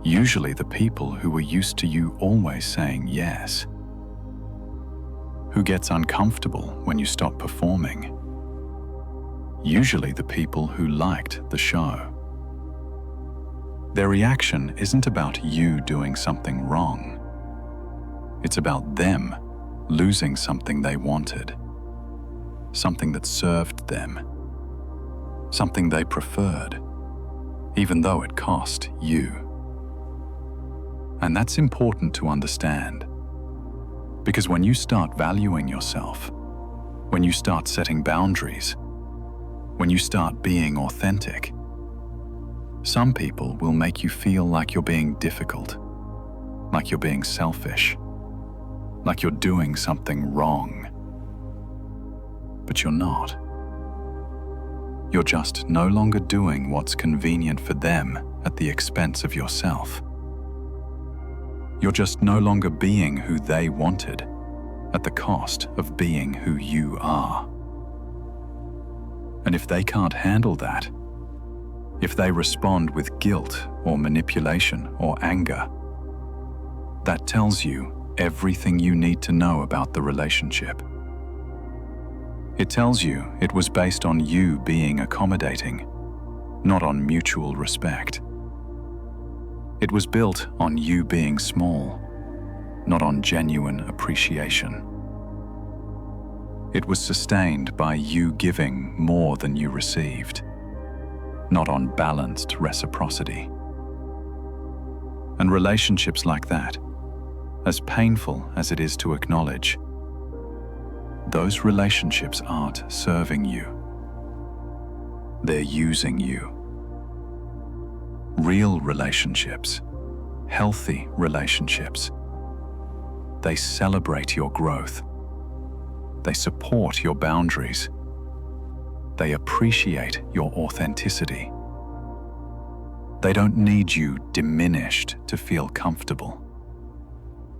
Speaker 1: Usually the people who are used to you always saying yes. Who gets uncomfortable when you stop performing? Usually the people who liked the show. Their reaction isn't about you doing something wrong. It's about them losing something they wanted, something that served them, something they preferred, even though it cost you. And that's important to understand, because when you start valuing yourself, when you start setting boundaries, When you start being authentic, some people will make you feel like you're being difficult, like you're being selfish, like you're doing something wrong. But you're not. You're just no longer doing what's convenient for them at the expense of yourself. You're just no longer being who they wanted at the cost of being who you are. And if they can't handle that, if they respond with guilt or manipulation or anger, that tells you everything you need to know about the relationship. It tells you it was based on you being accommodating, not on mutual respect. It was built on you being small, not on genuine appreciation. It was sustained by you giving more than you received, not on balanced reciprocity. And relationships like that, as painful as it is to acknowledge, those relationships aren't serving you. They're using you. Real relationships, healthy relationships, they celebrate your growth. They support your boundaries. They appreciate your authenticity. They don't need you diminished to feel comfortable.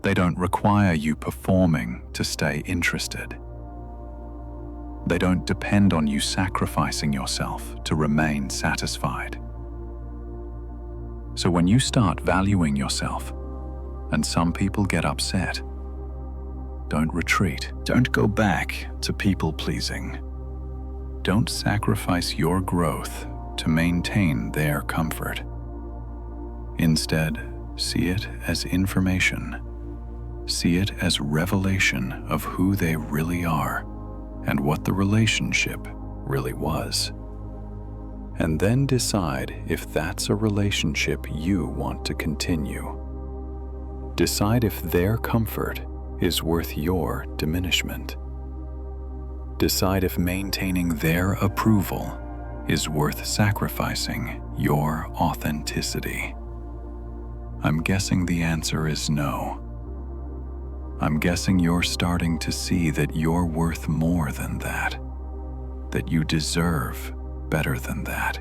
Speaker 1: They don't require you performing to stay interested. They don't depend on you sacrificing yourself to remain satisfied. So when you start valuing yourself, and some people get upset, don't retreat. Don't go back to people-pleasing. Don't sacrifice your growth to maintain their comfort. Instead, see it as information. See it as revelation of who they really are and what the relationship really was. And then decide if that's a relationship you want to continue. Decide if their comfort is worth your diminishment. Decide if maintaining their approval is worth sacrificing your authenticity. I'm guessing the answer is no. I'm guessing you're starting to see that you're worth more than that you deserve better than that.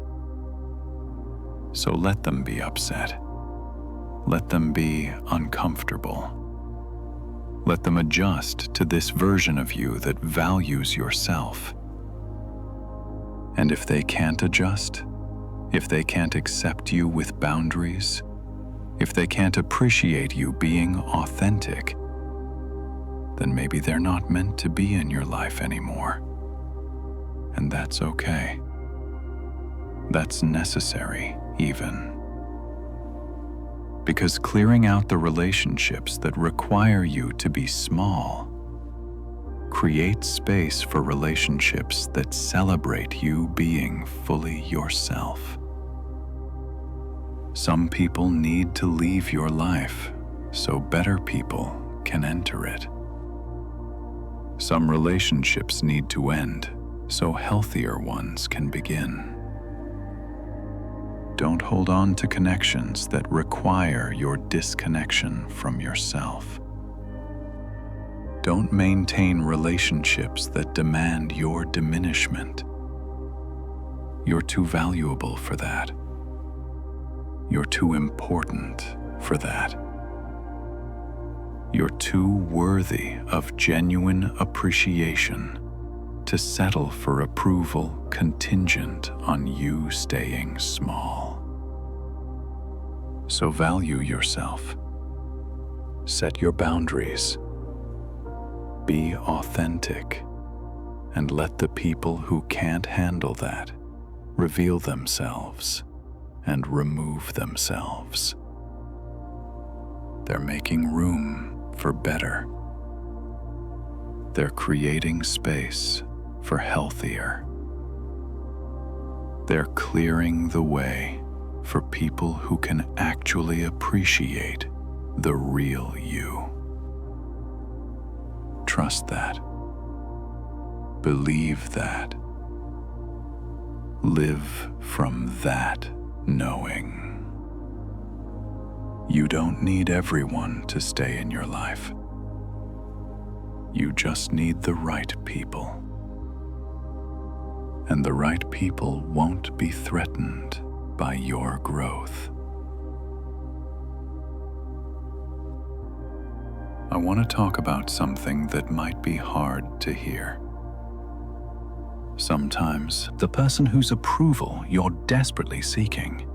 Speaker 1: So let them be upset. Let them be uncomfortable. Let them adjust to this version of you that values yourself. And if they can't adjust, if they can't accept you with boundaries, if they can't appreciate you being authentic, then maybe they're not meant to be in your life anymore. And that's okay. That's necessary, even. Because clearing out the relationships that require you to be small creates space for relationships that celebrate you being fully yourself. Some people need to leave your life so better people can enter it. Some relationships need to end so healthier ones can begin. Don't hold on to connections that require your disconnection from yourself. Don't maintain relationships that demand your diminishment. You're too valuable for that. You're too important for that. You're too worthy of genuine appreciation to settle for approval contingent on you staying small. So value yourself. Set your boundaries. Be authentic, and let the people who can't handle that reveal themselves and remove themselves. They're making room for better. They're creating space for healthier. They're clearing the way for people who can actually appreciate the real you. Trust that. Believe that. Live from that knowing. You don't need everyone to stay in your life. You just need the right people. And the right people won't be threatened by your growth. I want to talk about something that might be hard to hear. Sometimes the person whose approval you're desperately seeking,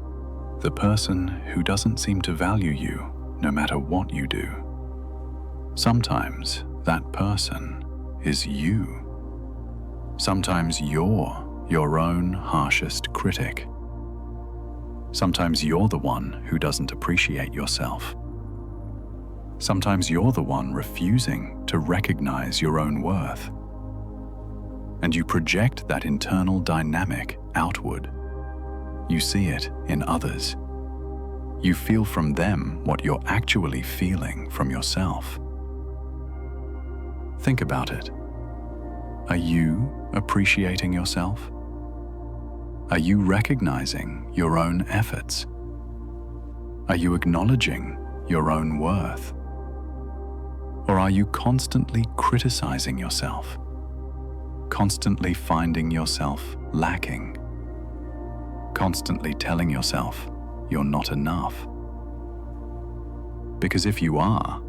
Speaker 1: the person who doesn't seem to value you no matter what you do, sometimes that person is you. Sometimes you're your own harshest critic. Sometimes you're the one who doesn't appreciate yourself. Sometimes you're the one refusing to recognize your own worth. And you project that internal dynamic outward. You see it in others. You feel from them what you're actually feeling from yourself. Think about it. Are you appreciating yourself? Are you recognizing your own efforts? Are you acknowledging your own worth? Or are you constantly criticizing yourself? Constantly finding yourself lacking? Constantly telling yourself you're not enough? Because if you are,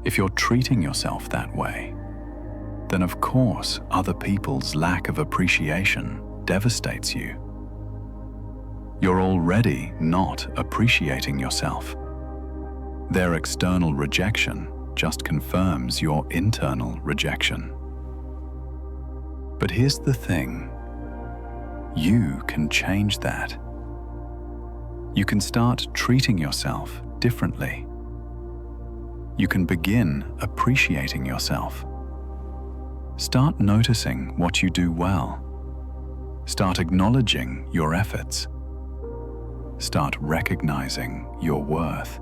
Speaker 1: if you're treating yourself that way, then of course other people's lack of appreciation devastates you. You're already not appreciating yourself. Their external rejection just confirms your internal rejection. But here's the thing. You can change that. You can start treating yourself differently. You can begin appreciating yourself. Start noticing what you do well. Start acknowledging your efforts. Start recognizing your worth.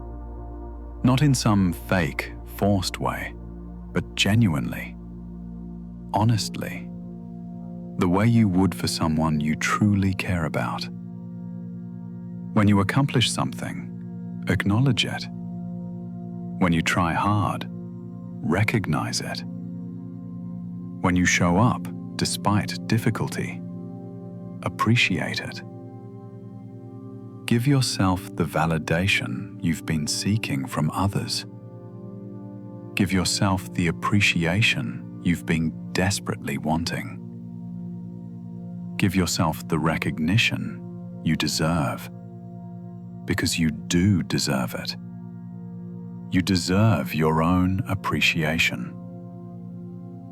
Speaker 1: Not in some fake, forced way, but genuinely, honestly, the way you would for someone you truly care about. When you accomplish something, acknowledge it. When you try hard, recognize it. When you show up despite difficulty, appreciate it. Give yourself the validation you've been seeking from others. Give yourself the appreciation you've been desperately wanting. Give yourself the recognition you deserve, because you do deserve it. You deserve your own appreciation.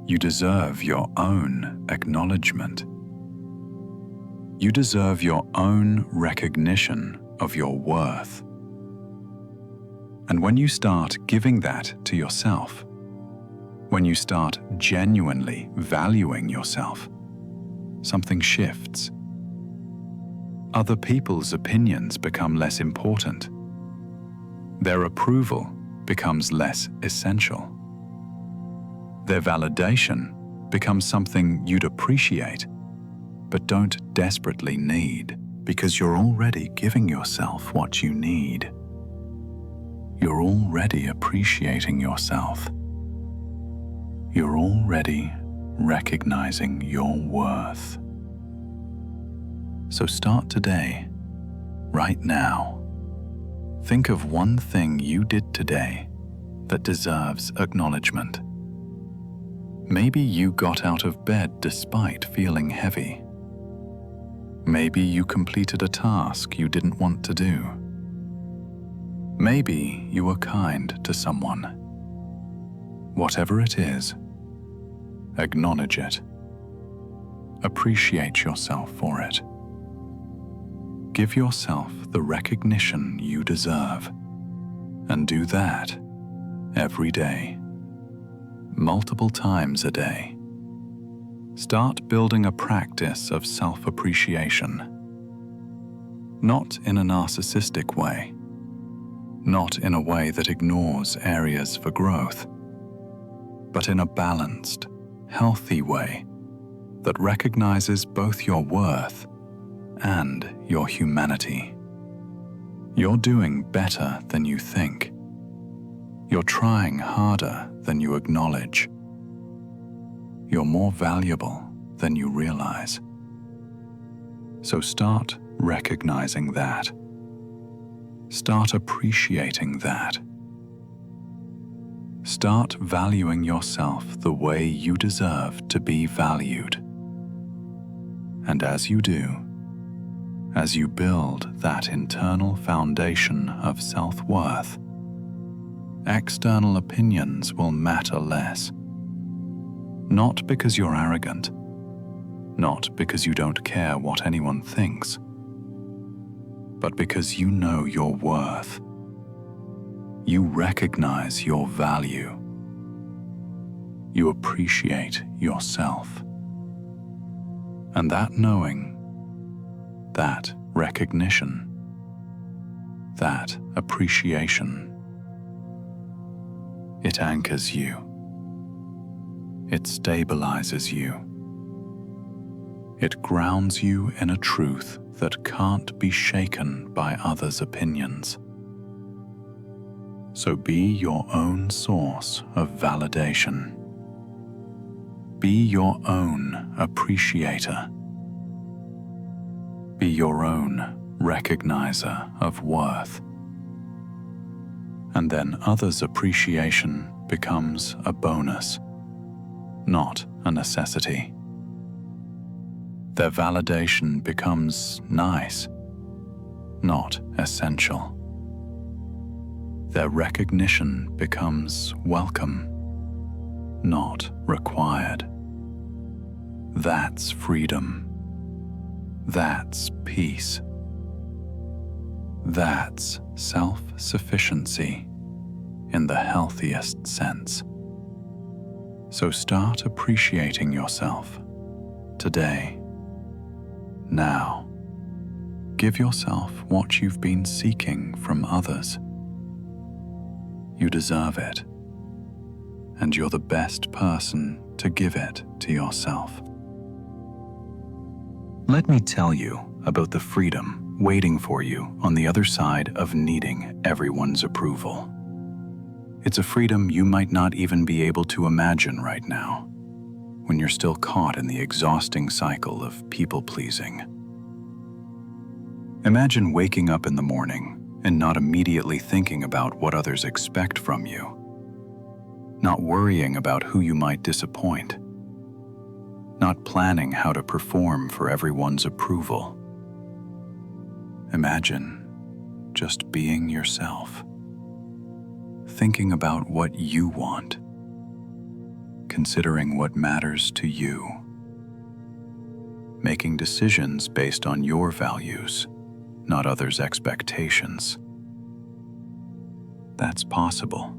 Speaker 1: You deserve your own acknowledgement. You deserve your own recognition of your worth. And when you start giving that to yourself, when you start genuinely valuing yourself, something shifts. Other people's opinions become less important. Their approval becomes less essential. Their validation becomes something you'd appreciate, but don't desperately need, because you're already giving yourself what you need. You're already appreciating yourself. You're already recognizing your worth. So start today, right now. Think of one thing you did today that deserves acknowledgement. Maybe you got out of bed despite feeling heavy. Maybe you completed a task you didn't want to do. Maybe you were kind to someone. Whatever it is, acknowledge it. Appreciate yourself for it. Give yourself the recognition you deserve, and do that every day, multiple times a day. Start building a practice of self-appreciation, not in a narcissistic way, not in a way that ignores areas for growth, but in a balanced, healthy way that recognizes both your worth and your humanity. You're doing better than you think. You're trying harder than you acknowledge. You're more valuable than you realize. So start recognizing that. Start appreciating that. Start valuing yourself the way you deserve to be valued. And as you do, as you build that internal foundation of self-worth, external opinions will matter less. Not because you're arrogant, not because you don't care what anyone thinks, but because you know your worth. You recognize your value. You appreciate yourself. And that knowing, that recognition, that appreciation, it anchors you. It stabilizes you. It grounds you in a truth that can't be shaken by others' opinions. So be your own source of validation. Be your own appreciator. Be your own recognizer of worth. And then others' appreciation becomes a bonus, not a necessity. Their validation becomes nice, not essential. Their recognition becomes welcome, not required. That's freedom. That's peace. That's self-sufficiency in the healthiest sense. So start appreciating yourself today, now. Give yourself what you've been seeking from others. You deserve it, and you're the best person to give it to yourself. Let me tell you about the freedom waiting for you on the other side of needing everyone's approval. It's a freedom you might not even be able to imagine right now, when you're still caught in the exhausting cycle of people-pleasing. Imagine waking up in the morning and not immediately thinking about what others expect from you, not worrying about who you might disappoint, not planning how to perform for everyone's approval. Imagine just being yourself, thinking about what you want, considering what matters to you, making decisions based on your values, not others' expectations. That's possible.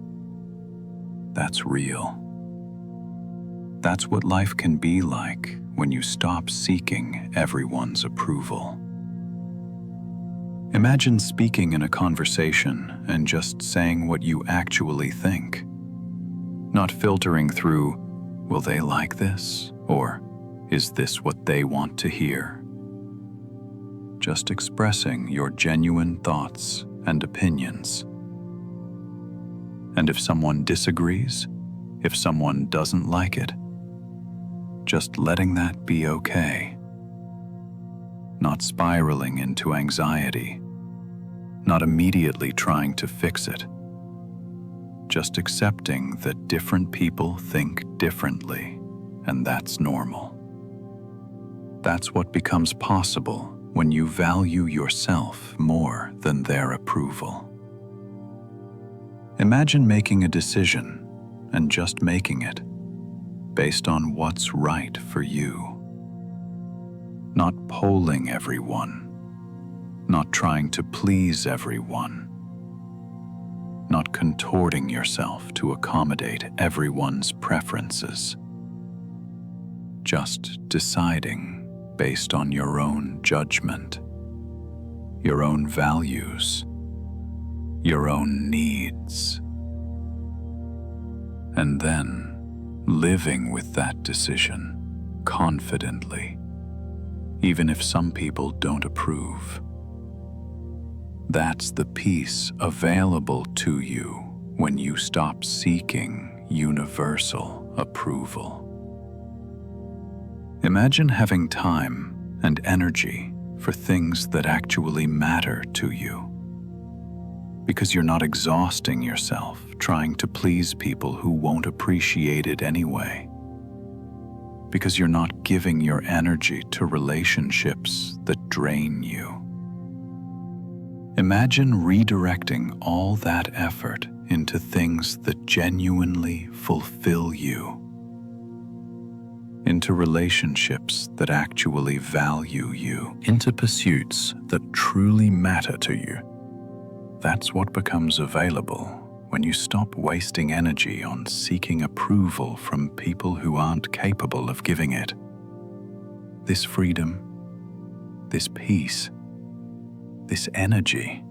Speaker 1: That's real. That's what life can be like when you stop seeking everyone's approval. Imagine speaking in a conversation and just saying what you actually think, not filtering through, will they like this? Or, is this what they want to hear? Just expressing your genuine thoughts and opinions. And if someone disagrees, if someone doesn't like it, just letting that be okay. Not spiraling into anxiety, not immediately trying to fix it. Just accepting that different people think differently, and that's normal. That's what becomes possible when you value yourself more than their approval. Imagine making a decision and just making it based on what's right for you. Not polling everyone, not trying to please everyone, not contorting yourself to accommodate everyone's preferences. Just deciding based on your own judgment, your own values, your own needs. And then living with that decision confidently, even if some people don't approve. That's the peace available to you when you stop seeking universal approval. Imagine having time and energy for things that actually matter to you, because you're not exhausting yourself trying to please people who won't appreciate it anyway, because you're not giving your energy to relationships that drain you. Imagine redirecting all that effort into things that genuinely fulfill you, into relationships that actually value you, into pursuits that truly matter to you. That's what becomes available when you stop wasting energy on seeking approval from people who aren't capable of giving it. This freedom, this peace, this energy,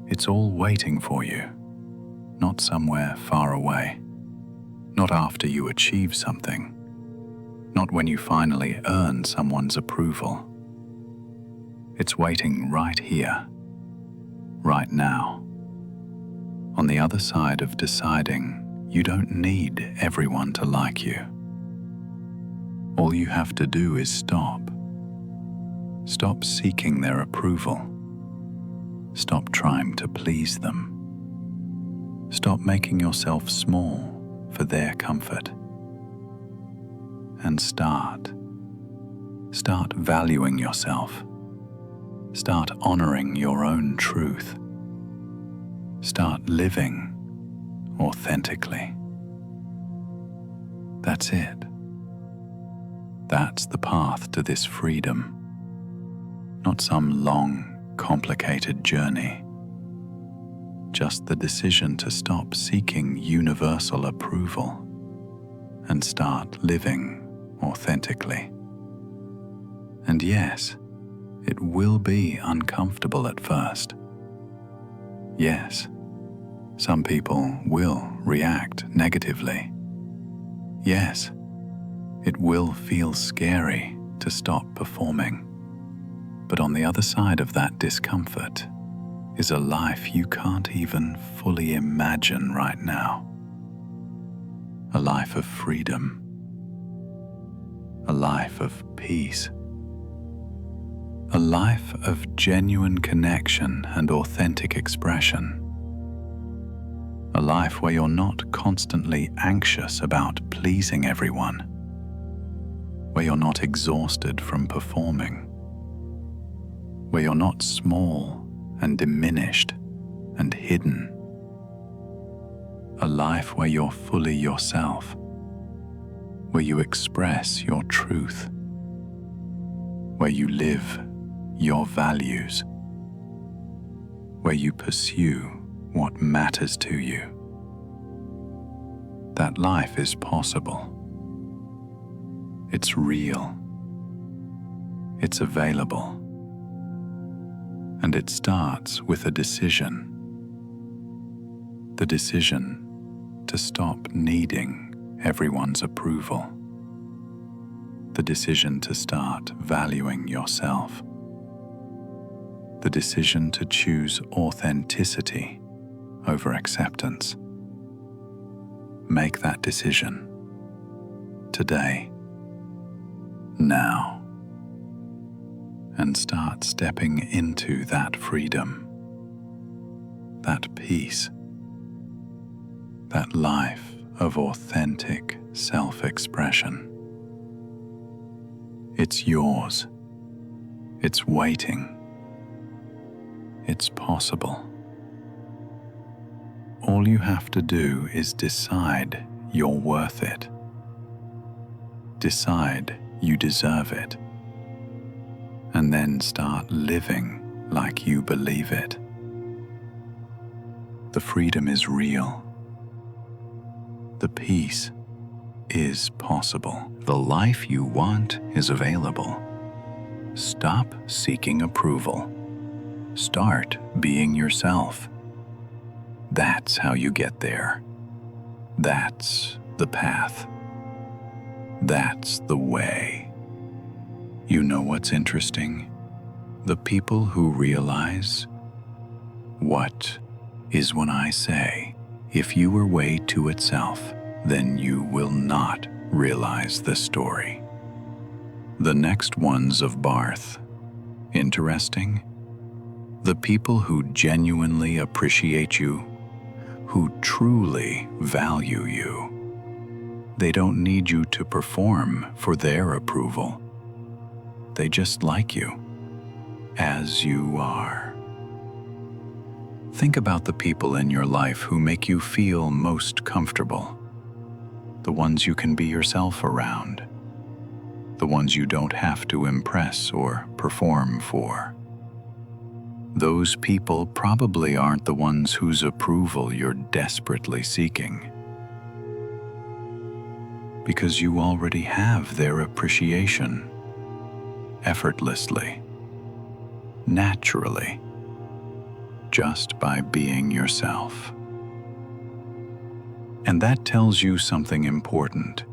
Speaker 1: it's all waiting for you, not somewhere far away, not after you achieve something, not when you finally earn someone's approval. It's waiting right here, right now, on the other side of deciding you don't need everyone to like you. All you have to do is stop. Stop seeking their approval. Stop trying to please them. Stop making yourself small for their comfort. And start valuing yourself. Start honoring your own truth. Start living authentically. That's it. That's the path to this freedom. Not some long, complicated journey. Just the decision to stop seeking universal approval and start living authentically. And yes, it will be uncomfortable at first. Yes, some people will react negatively. Yes, it will feel scary to stop performing. But on the other side of that discomfort is a life you can't even fully imagine right now. A life of freedom. A life of peace. A life of genuine connection and authentic expression. A life where you're not constantly anxious about pleasing everyone. Where you're not exhausted from performing. Where you're not small and diminished and hidden. A life where you're fully yourself, where you express your truth, where you live your values, where you pursue what matters to you. That life is possible. It's real. It's available. And it starts with a decision. The decision to stop needing everyone's approval. The decision to start valuing yourself. The decision to choose authenticity over acceptance. Make that decision today, now. And start stepping into that freedom, that peace, that life of authentic self-expression. It's yours. It's waiting. It's possible. All you have to do is decide you're worth it. Decide you deserve it. And then start living like you believe it. The freedom is real. The peace is possible. The life you want is available. Stop seeking approval. Start being yourself. That's how you get there. That's the path. That's the way. You know what's interesting? The people who realize what is when I say, if you were way to itself, then you will not realize the story. The next ones of Barth. Interesting? The people who genuinely appreciate you, who truly value you. They don't need you to perform for their approval. They just like you, as you are. Think about the people in your life who make you feel most comfortable. The ones you can be yourself around. The ones you don't have to impress or perform for. Those people probably aren't the ones whose approval you're desperately seeking. Because you already have their appreciation. Effortlessly. Naturally. Just by being yourself. And that tells you something important.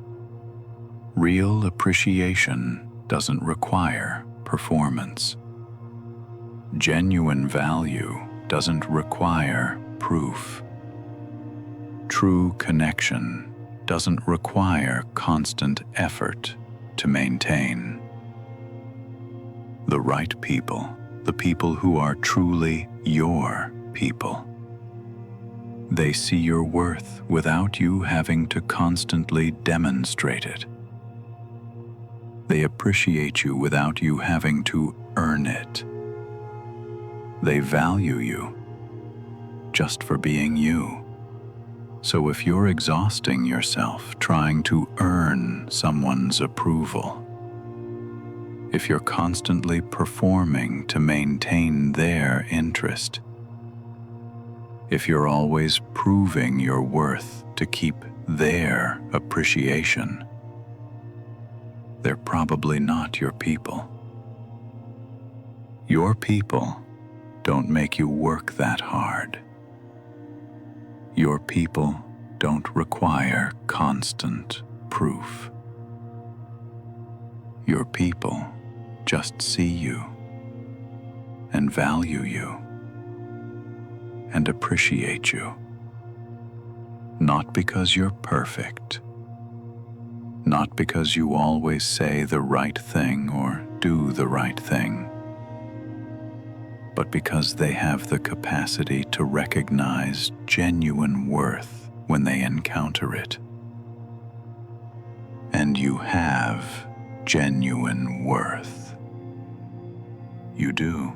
Speaker 1: Real appreciation doesn't require performance. Genuine value doesn't require proof. True connection doesn't require constant effort to maintain. The right people, the people who are truly your people. They see your worth without you having to constantly demonstrate it. They appreciate you without you having to earn it. They value you just for being you. So if you're exhausting yourself trying to earn someone's approval, if you're constantly performing to maintain their interest, if you're always proving your worth to keep their appreciation, they're probably not your people. Your people don't make you work that hard. Your people don't require constant proof. Your people just see you and value you and appreciate you. Not because you're perfect, not because you always say the right thing or do the right thing, but because they have the capacity to recognize genuine worth when they encounter it. And you have genuine worth. You do.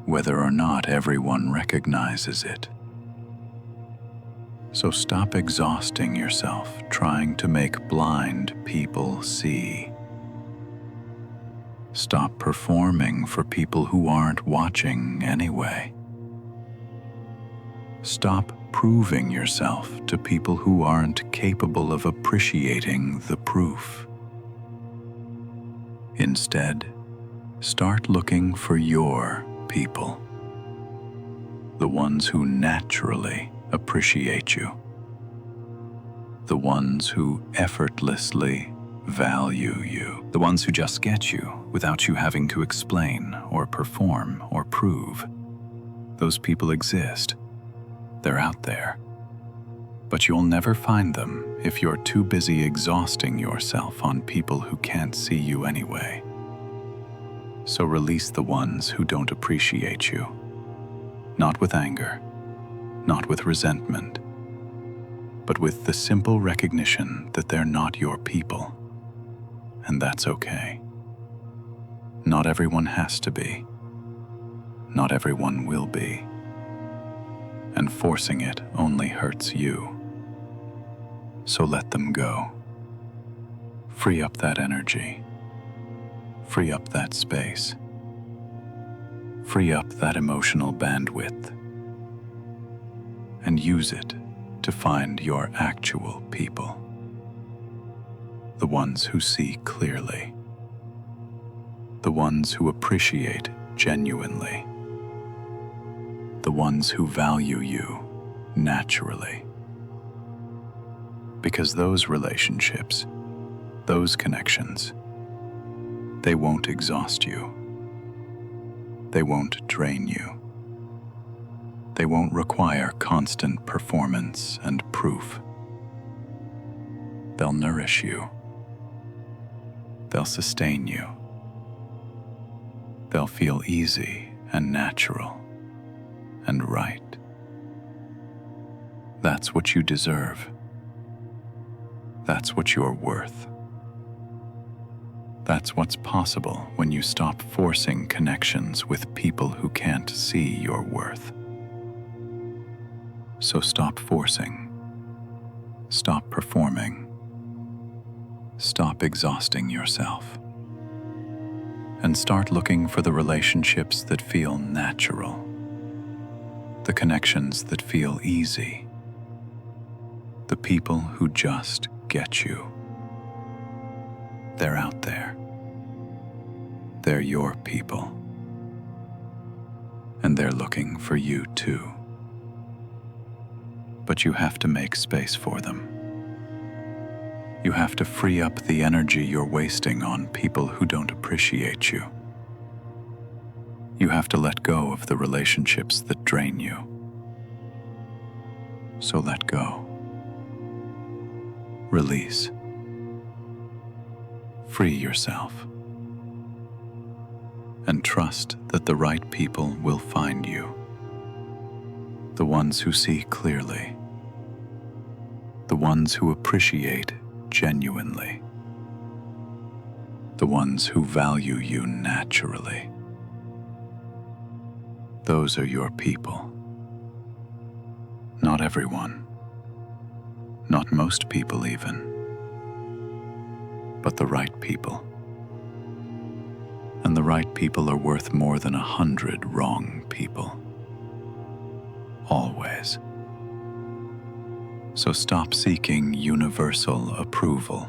Speaker 1: Whether or not everyone recognizes it. So stop exhausting yourself trying to make blind people see. Stop performing for people who aren't watching anyway. Stop proving yourself to people who aren't capable of appreciating the proof. Instead, start looking for your people, the ones who naturally appreciate you, the ones who effortlessly value you, the ones who just get you without you having to explain or perform or prove. Those people exist. They're out there. But you'll never find them if you're too busy exhausting yourself on people who can't see you anyway. So release the ones who don't appreciate you. Not with anger, not with resentment, but with the simple recognition that they're not your people. And that's okay. Not everyone has to be. Not everyone will be. And forcing it only hurts you. So let them go. Free up that energy. Free up that space. Free up that emotional bandwidth. And use it to find your actual people. The ones who see clearly. The ones who appreciate genuinely. The ones who value you naturally. Because those relationships, those connections, They won't exhaust you. They won't drain you. They won't require constant performance and proof. They'll nourish you. They'll sustain you. They'll feel easy and natural and right. That's what you deserve. That's what you're worth. That's what's possible when you stop forcing connections with people who can't see your worth. So stop forcing. Stop performing. Stop exhausting yourself. And start looking for the relationships that feel natural. The connections that feel easy. The people who just get you. They're out there. They're your people. And they're looking for you too. But you have to make space for them. You have to free up the energy you're wasting on people who don't appreciate you. You have to let go of the relationships that drain you. So let go. Release. Free yourself. And trust that the right people will find you. The ones who see clearly. The ones who appreciate genuinely. The ones who value you naturally. Those are your people. Not everyone. Not most people even. But the right people. And the right people are worth more than 100 wrong people. Always. So stop seeking universal approval.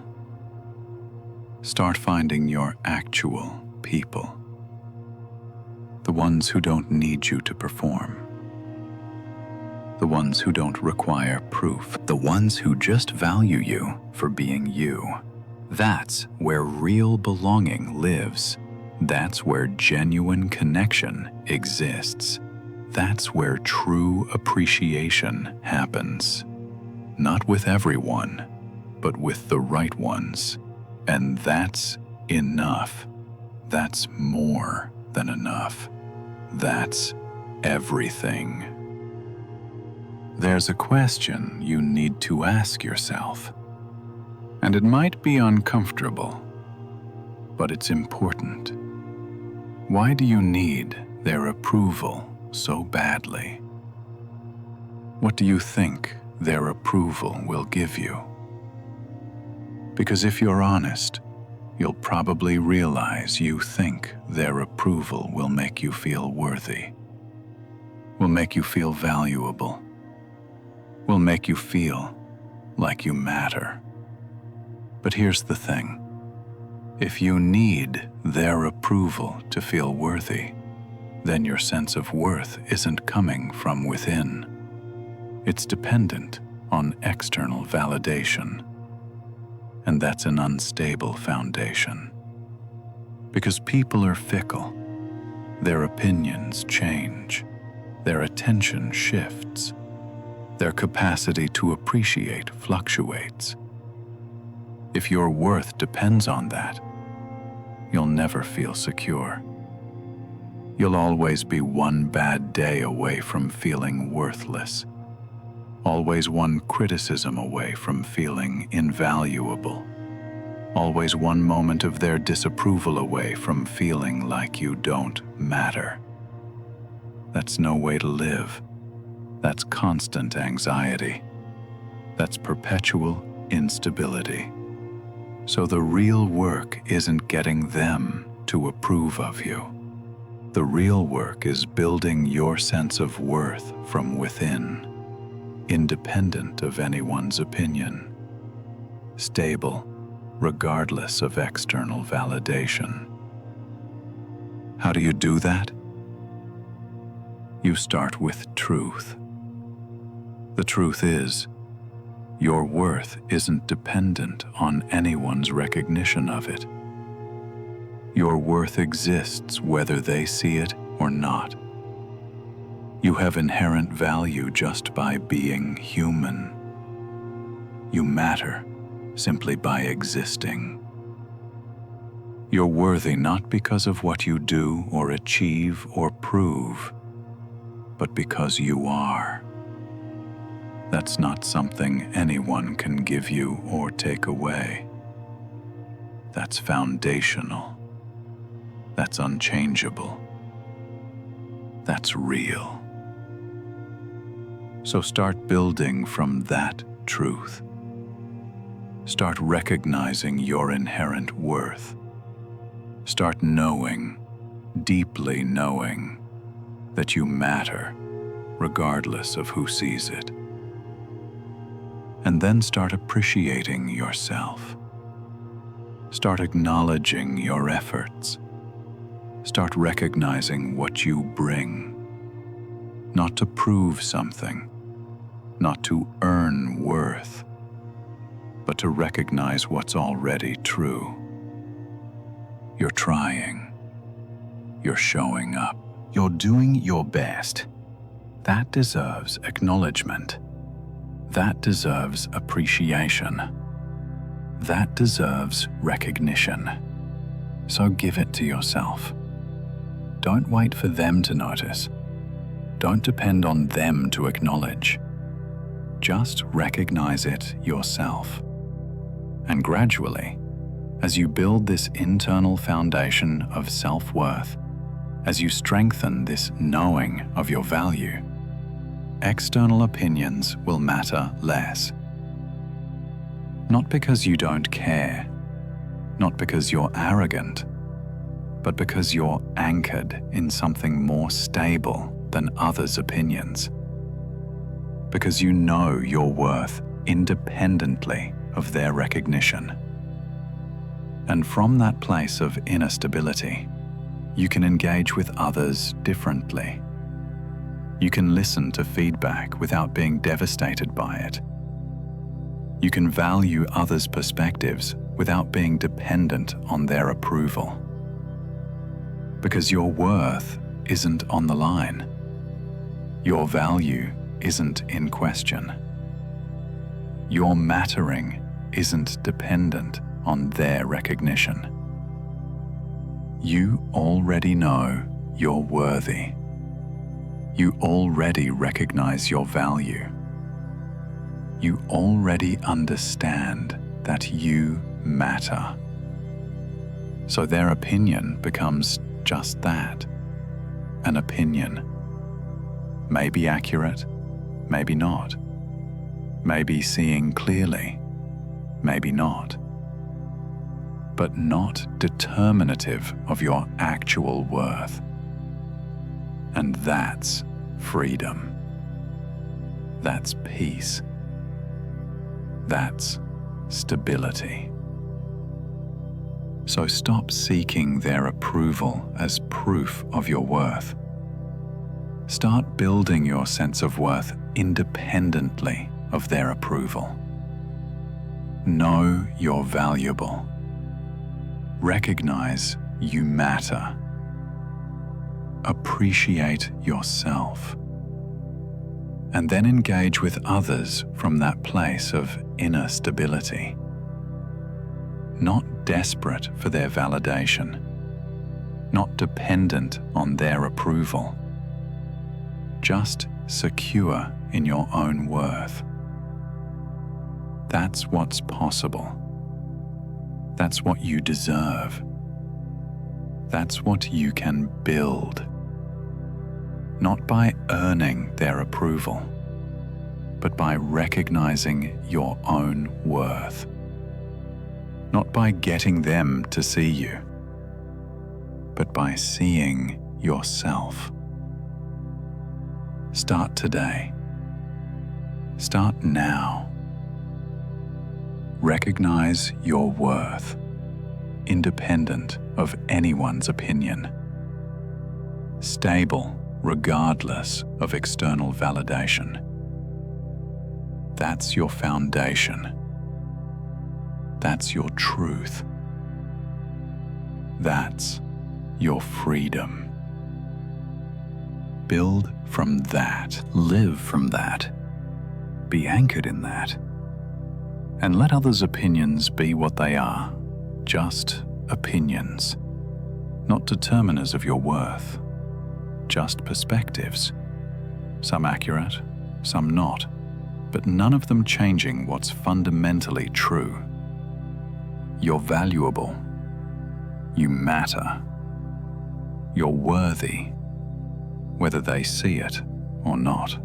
Speaker 1: Start finding your actual people. The ones who don't need you to perform. The ones who don't require proof. The ones who just value you for being you. That's where real belonging lives. That's where genuine connection exists. That's where true appreciation happens. Not with everyone, but with the right ones. And that's enough. That's more than enough. That's everything. There's a question you need to ask yourself. And it might be uncomfortable, but it's important. Why do you need their approval so badly? What do you think their approval will give you? Because if you're honest, you'll probably realize you think their approval will make you feel worthy, will make you feel valuable, will make you feel like you matter. But here's the thing. If you need their approval to feel worthy, then your sense of worth isn't coming from within. It's dependent on external validation. And that's an unstable foundation. Because people are fickle. Their opinions change. Their attention shifts. Their capacity to appreciate fluctuates. If your worth depends on that, you'll never feel secure. You'll always be one bad day away from feeling worthless. Always one criticism away from feeling invaluable. Always one moment of their disapproval away from feeling like you don't matter. That's no way to live. That's constant anxiety. That's perpetual instability. So the real work isn't getting them to approve of you. The real work is building your sense of worth from within, independent of anyone's opinion, stable regardless of external validation. How do you do that? You start with truth. The truth is, your worth isn't dependent on anyone's recognition of it. Your worth exists whether they see it or not. You have inherent value just by being human. You matter simply by existing. You're worthy not because of what you do or achieve or prove, but because you are. That's not something anyone can give you or take away. That's foundational. That's unchangeable. That's real. So start building from that truth. Start recognizing your inherent worth. Start knowing, deeply knowing, that you matter regardless of who sees it. And then start appreciating yourself. Start acknowledging your efforts. Start recognizing what you bring. Not to prove something, not to earn worth, but to recognize what's already true. You're trying. You're showing up. You're doing your best. That deserves acknowledgement. That deserves appreciation. That deserves recognition. So give it to yourself. Don't wait for them to notice. Don't depend on them to acknowledge. Just recognize it yourself. And gradually, as you build this internal foundation of self-worth, as you strengthen this knowing of your value, external opinions will matter less. Not because you don't care, not because you're arrogant, but because you're anchored in something more stable than others' opinions. Because you know your worth independently of their recognition. And from that place of inner stability, you can engage with others differently. You can listen to feedback without being devastated by it. You can value others' perspectives without being dependent on their approval. Because your worth isn't on the line. Your value isn't in question. Your mattering isn't dependent on their recognition. You already know you're worthy. You already recognize your value. You already understand that you matter. So their opinion becomes just that, an opinion. Maybe accurate, maybe not. Maybe seeing clearly, maybe not. But not determinative of your actual worth. And that's freedom. That's peace. That's stability. So stop seeking their approval as proof of your worth. Start building your sense of worth independently of their approval. Know you're valuable. Recognize you matter. Appreciate yourself. And then engage with others from that place of inner stability. Not desperate for their validation. Not dependent on their approval. Just secure in your own worth. That's what's possible. That's what you deserve. That's what you can build. Not by earning their approval, but by recognizing your own worth. Not by getting them to see you, but by seeing yourself. Start today. Start now. Recognize your worth, independent of anyone's opinion. Stable regardless of external validation. That's your foundation. That's your truth. That's your freedom. Build from that, live from that, be anchored in that, and let others' opinions be what they are, just opinions, not determiners of your worth, just perspectives, some accurate, some not, but none of them changing what's fundamentally true. You're valuable. You matter. You're worthy, whether they see it or not.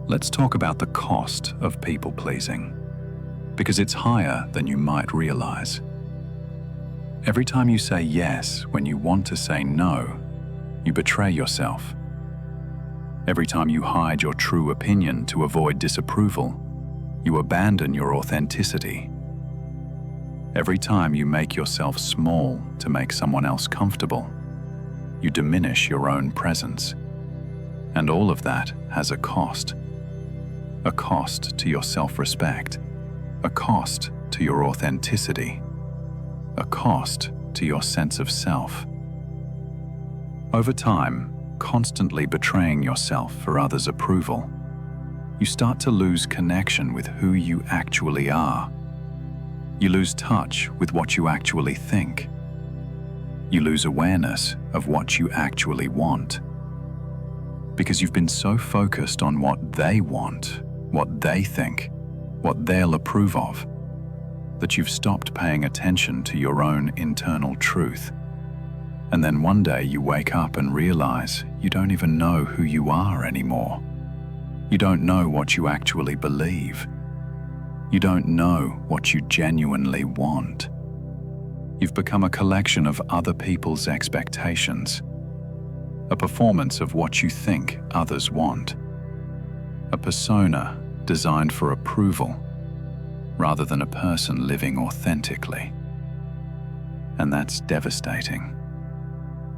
Speaker 1: Let's talk about the cost of people-pleasing, because it's higher than you might realize. Every time you say yes when you want to say no, you betray yourself. Every time you hide your true opinion to avoid disapproval, you abandon your authenticity. Every time you make yourself small to make someone else comfortable, you diminish your own presence. And all of that has a cost to your self-respect, a cost to your authenticity, a cost to your sense of self. Over time, constantly betraying yourself for others' approval, you start to lose connection with who you actually are. You lose touch with what you actually think. You lose awareness of what you actually want. Because you've been so focused on what they want, what they think, what they'll approve of, that you've stopped paying attention to your own internal truth. And then one day you wake up and realize you don't even know who you are anymore. You don't know what you actually believe. You don't know what you genuinely want. You've become a collection of other people's expectations, a performance of what you think others want, a persona designed for approval rather than a person living authentically. And that's devastating.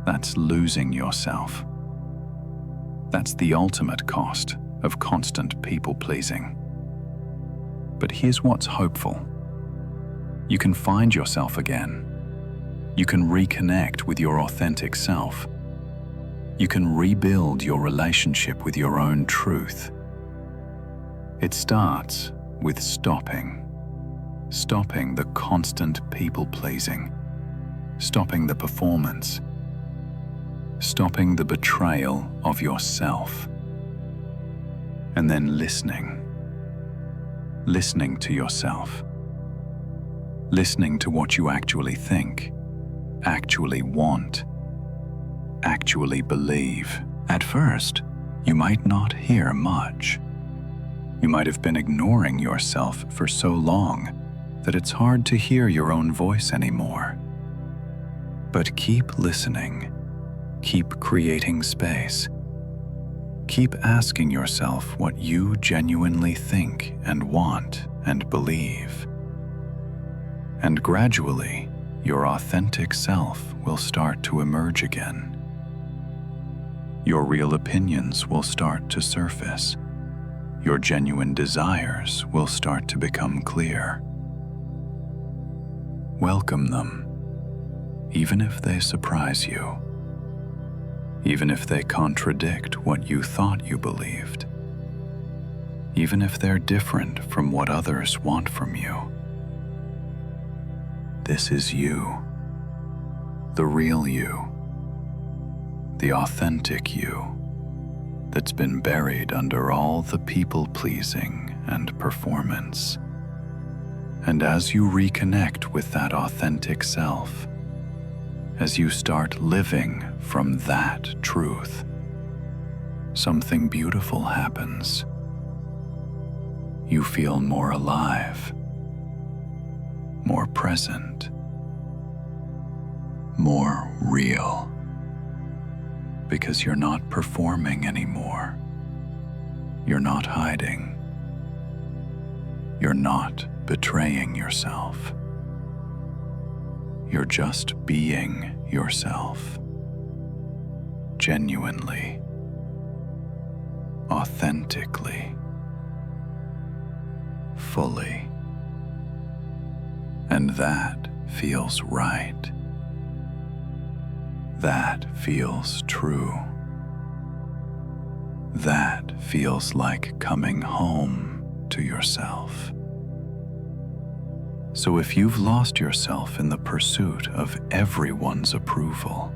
Speaker 1: That's losing yourself. That's the ultimate cost of constant people-pleasing. But here's what's hopeful. You can find yourself again. You can reconnect with your authentic self. You can rebuild your relationship with your own truth. It starts with stopping the constant people-pleasing, stopping the performance, stopping the betrayal of yourself, and then listening to yourself, listening to what you actually think, actually want, actually believe. At first, you might not hear much. You might have been ignoring yourself for so long that it's hard to hear your own voice anymore. But keep listening. Keep creating space. Keep asking yourself what you genuinely think and want and believe. And gradually, your authentic self will start to emerge again. Your real opinions will start to surface. Your genuine desires will start to become clear. Welcome them, even if they surprise you. Even if they contradict what you thought you believed. Even if they're different from what others want from you. This is you, the real you, the authentic you that's been buried under all the people-pleasing and performance. And as you reconnect with that authentic self, as you start living from that truth, something beautiful happens. You feel more alive, more present, more real, because you're not performing anymore. You're not hiding. You're not betraying yourself. You're just being yourself, genuinely, authentically, fully. And that feels right. That feels true. That feels like coming home to yourself. So if you've lost yourself in the pursuit of everyone's approval,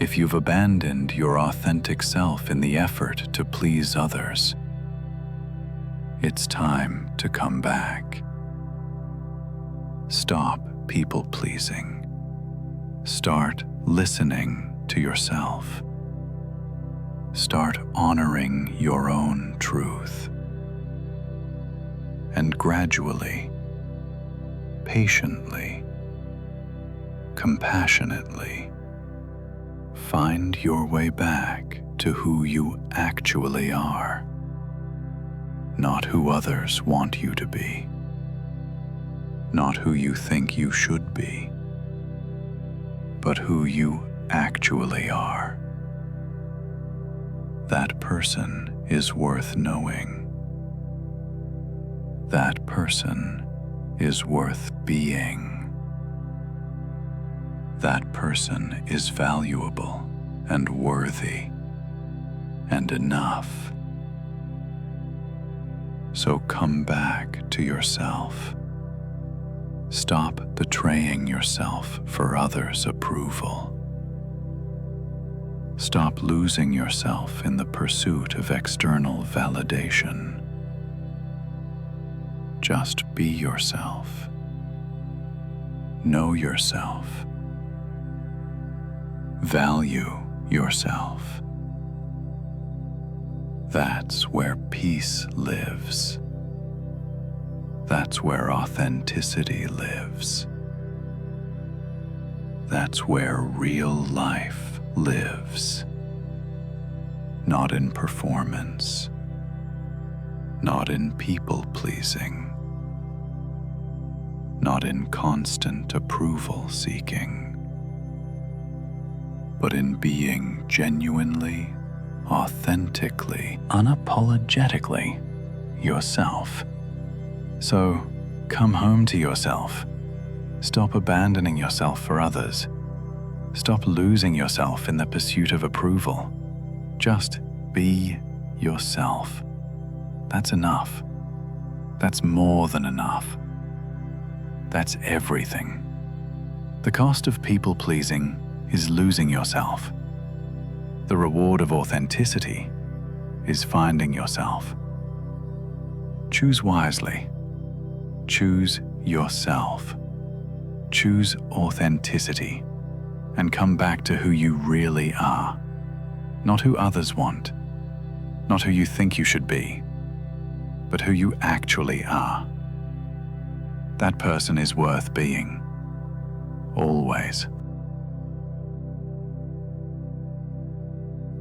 Speaker 1: if you've abandoned your authentic self in the effort to please others, it's time to come back. Stop people-pleasing. Start listening to yourself. Start honoring your own truth. And gradually, patiently, compassionately, find your way back to who you actually are, not who others want you to be, not who you think you should be, but who you actually are. That person is worth knowing. That person is worth being. That person is valuable and worthy and enough. So come back to yourself. Stop betraying yourself for others' approval. Stop losing yourself in the pursuit of external validation. Just be yourself. Know yourself. Value yourself. That's where peace lives. That's where authenticity lives. That's where real life lives. Not in performance, not in people-pleasing, not in constant approval-seeking, but in being genuinely, authentically, unapologetically yourself. So, come home to yourself. Stop abandoning yourself for others. Stop losing yourself in the pursuit of approval. Just be yourself. That's enough. That's more than enough. That's everything. The cost of people-pleasing is losing yourself. The reward of authenticity is finding yourself. Choose wisely. Choose yourself. Choose authenticity and come back to who you really are. Not who others want, not who you think you should be, but who you actually are. That person is worth being. Always.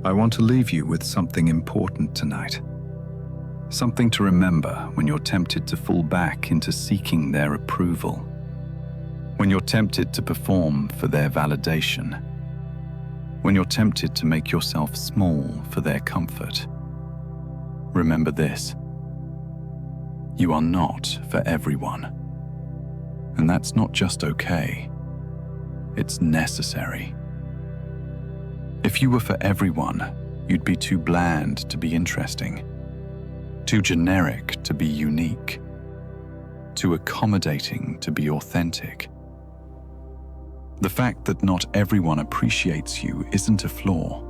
Speaker 1: I want to leave you with something important tonight. Something to remember when you're tempted to fall back into seeking their approval. When you're tempted to perform for their validation. When you're tempted to make yourself small for their comfort. Remember this. You are not for everyone. And that's not just okay. It's necessary. If you were for everyone, you'd be too bland to be interesting, too generic to be unique, too accommodating to be authentic. The fact that not everyone appreciates you isn't a flaw.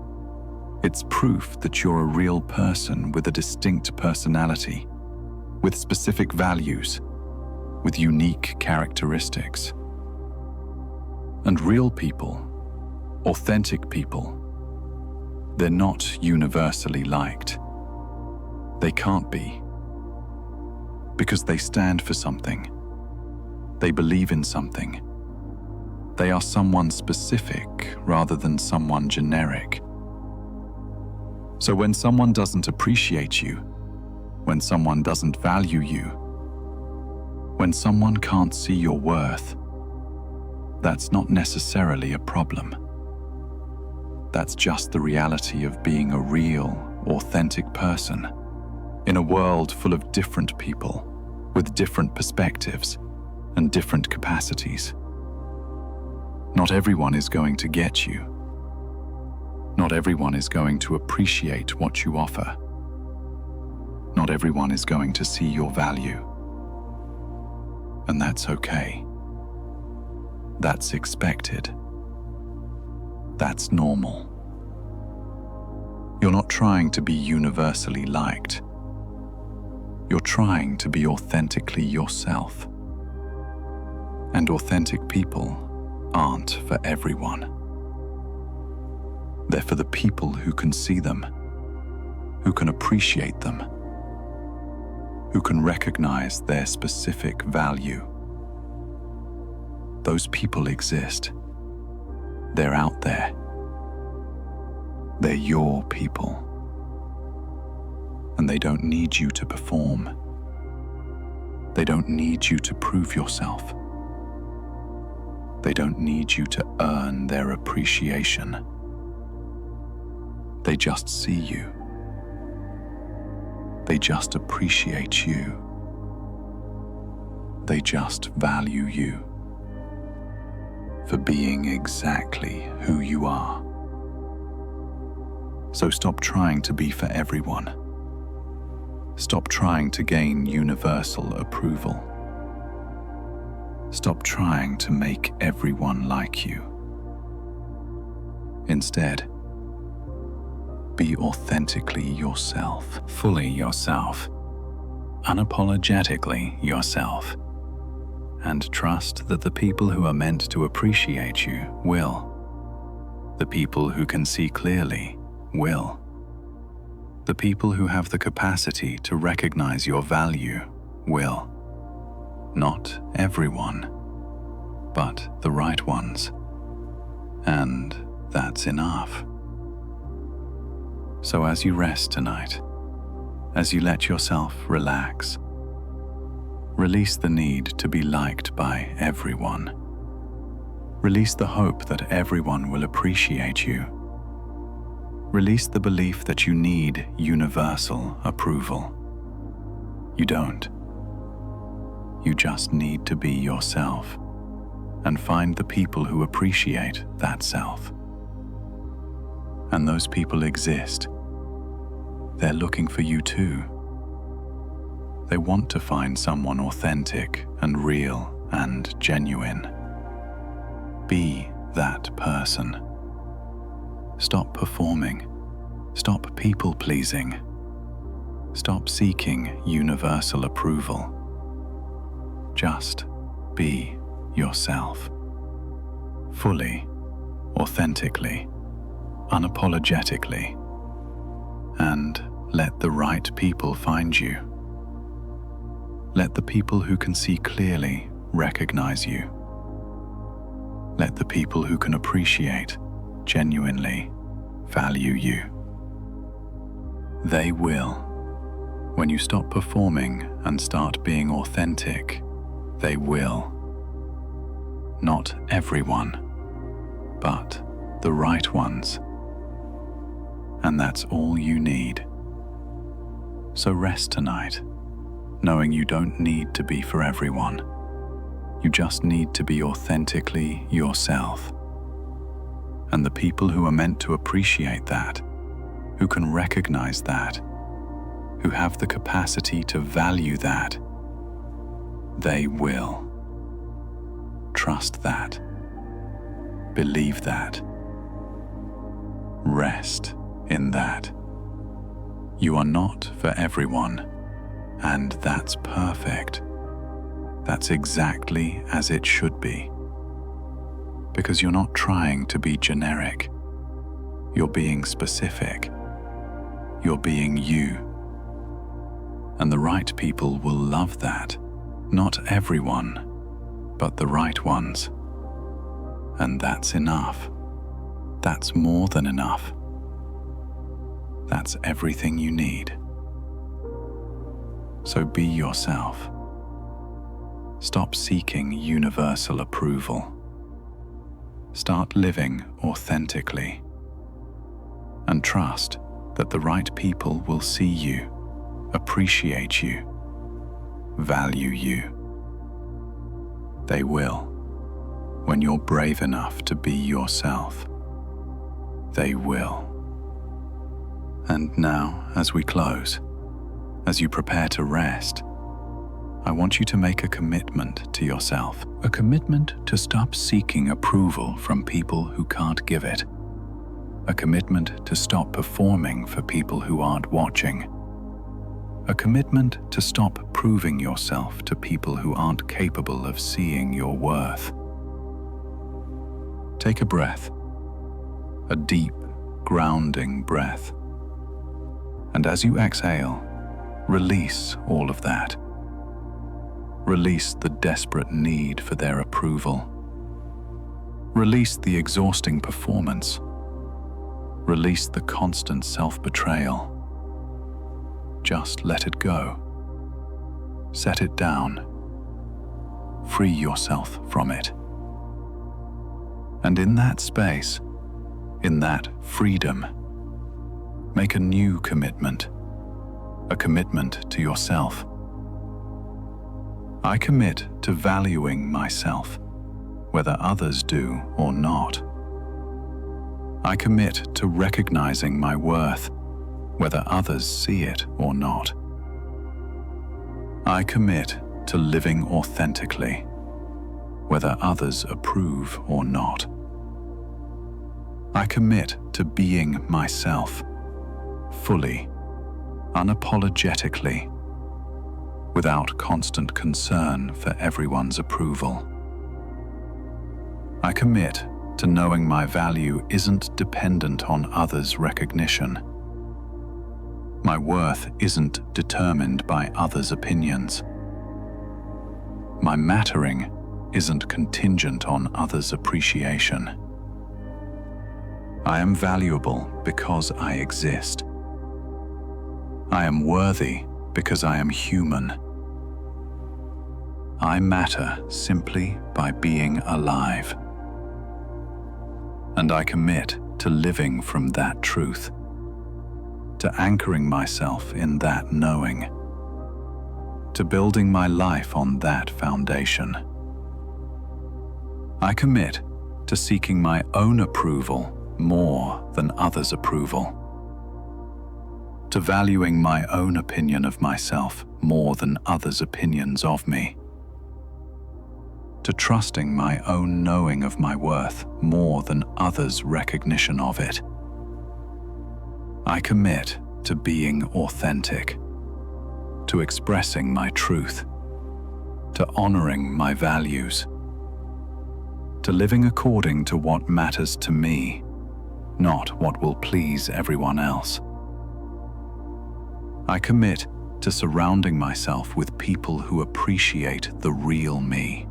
Speaker 1: It's proof that you're a real person with a distinct personality, with specific values, with unique characteristics. And real people, authentic people, they're not universally liked. They can't be. Because they stand for something. They believe in something. They are someone specific rather than someone generic. So when someone doesn't appreciate you, when someone doesn't value you, when someone can't see your worth, that's not necessarily a problem. That's just the reality of being a real, authentic person in a world full of different people with different perspectives and different capacities. Not everyone is going to get you. Not everyone is going to appreciate what you offer. Not everyone is going to see your value. And that's okay. That's expected. That's normal. You're not trying to be universally liked. You're trying to be authentically yourself. And authentic people aren't for everyone. They're for the people who can see them, who can appreciate them, who can recognize their specific value. Those people exist. They're out there. They're your people. And they don't need you to perform. They don't need you to prove yourself. They don't need you to earn their appreciation. They just see you. They just appreciate you. They just value you for being exactly who you are. So stop trying to be for everyone. Stop trying to gain universal approval. Stop trying to make everyone like you. Instead, be authentically yourself, fully yourself, unapologetically yourself, and trust that the people who are meant to appreciate you will. The people who can see clearly will. The people who have the capacity to recognize your value will. Not everyone, but the right ones. And that's enough. So as you rest tonight, as you let yourself relax, release the need to be liked by everyone. Release the hope that everyone will appreciate you. Release the belief that you need universal approval. You don't. You just need to be yourself and find the people who appreciate that self. And those people exist. They're looking for you too. They want to find someone authentic and real and genuine. Be that person. Stop performing. Stop people-pleasing. Stop seeking universal approval. Just be yourself. Fully, authentically, unapologetically. And let the right people find you. Let the people who can see clearly recognize you. Let the people who can appreciate genuinely value you. They will. When you stop performing and start being authentic, they will. Not everyone, but the right ones. And that's all you need. So rest tonight, knowing you don't need to be for everyone. You just need to be authentically yourself. And the people who are meant to appreciate that, who can recognize that, who have the capacity to value that, they will. Trust that. Believe that. Rest in that. You are not for everyone, and that's perfect. That's exactly as it should be. Because you're not trying to be generic. You're being specific. You're being you. And the right people will love that. Not everyone, but the right ones. And that's enough. That's more than enough. That's everything you need. So be yourself. Stop seeking universal approval. Start living authentically. And trust that the right people will see you, appreciate you, value you. They will. when you're brave enough to be yourself, they will. And now, as we close, as you prepare to rest, I want you to make a commitment to yourself, a commitment to stop seeking approval from people who can't give it, a commitment to stop performing for people who aren't watching, a commitment to stop proving yourself to people who aren't capable of seeing your worth. Take a breath, a deep, grounding breath. And as you exhale, release all of that. Release the desperate need for their approval. Release the exhausting performance. Release the constant self-betrayal. Just let it go. Set it down. Free yourself from it. And in that space, in that freedom, make a new commitment, a commitment to yourself. I commit to valuing myself, whether others do or not. I commit to recognizing my worth, whether others see it or not. I commit to living authentically, whether others approve or not. I commit to being myself, fully, unapologetically, without constant concern for everyone's approval. I commit to knowing my value isn't dependent on others' recognition. My worth isn't determined by others' opinions. My mattering isn't contingent on others' appreciation. I am valuable because I exist. I am worthy because I am human. I matter simply by being alive. And I commit to living from that truth, to anchoring myself in that knowing, to building my life on that foundation. I commit to seeking my own approval more than others' approval, to valuing my own opinion of myself more than others' opinions of me, to trusting my own knowing of my worth more than others' recognition of it. I commit to being authentic, to expressing my truth, to honoring my values, to living according to what matters to me, not what will please everyone else. I commit to surrounding myself with people who appreciate the real me,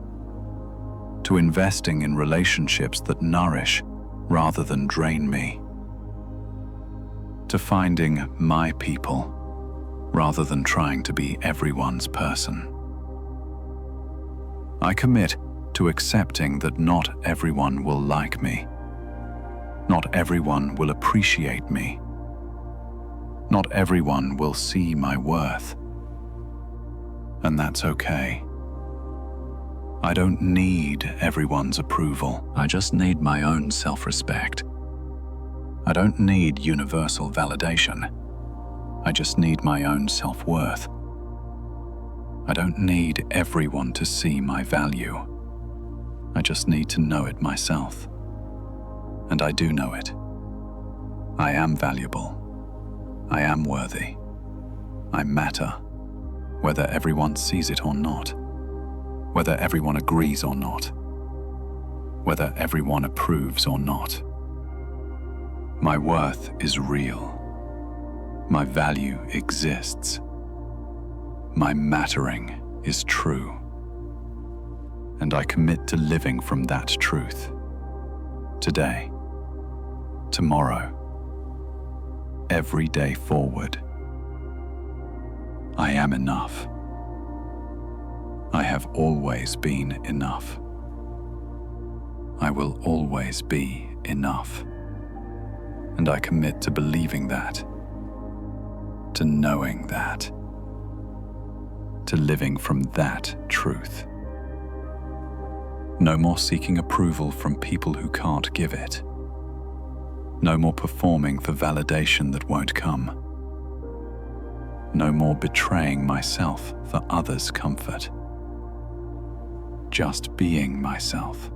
Speaker 1: to investing in relationships that nourish rather than drain me, to finding my people rather than trying to be everyone's person. I commit to accepting that not everyone will like me, not everyone will appreciate me, not everyone will see my worth. And that's okay. I don't need everyone's approval. I just need my own self-respect. I don't need universal validation. I just need my own self-worth. I don't need everyone to see my value. I just need to know it myself. And I do know it. I am valuable. I am worthy. I matter, whether everyone sees it or not, whether everyone agrees or not, whether everyone approves or not. My worth is real. My value exists. My mattering is true. And I commit to living from that truth. Today, tomorrow, every day forward. I am enough. I have always been enough. I will always be enough. And I commit to believing that, to knowing that, to living from that truth. No more seeking approval from people who can't give it. No more performing for validation that won't come. No more betraying myself for others' comfort. Just being myself.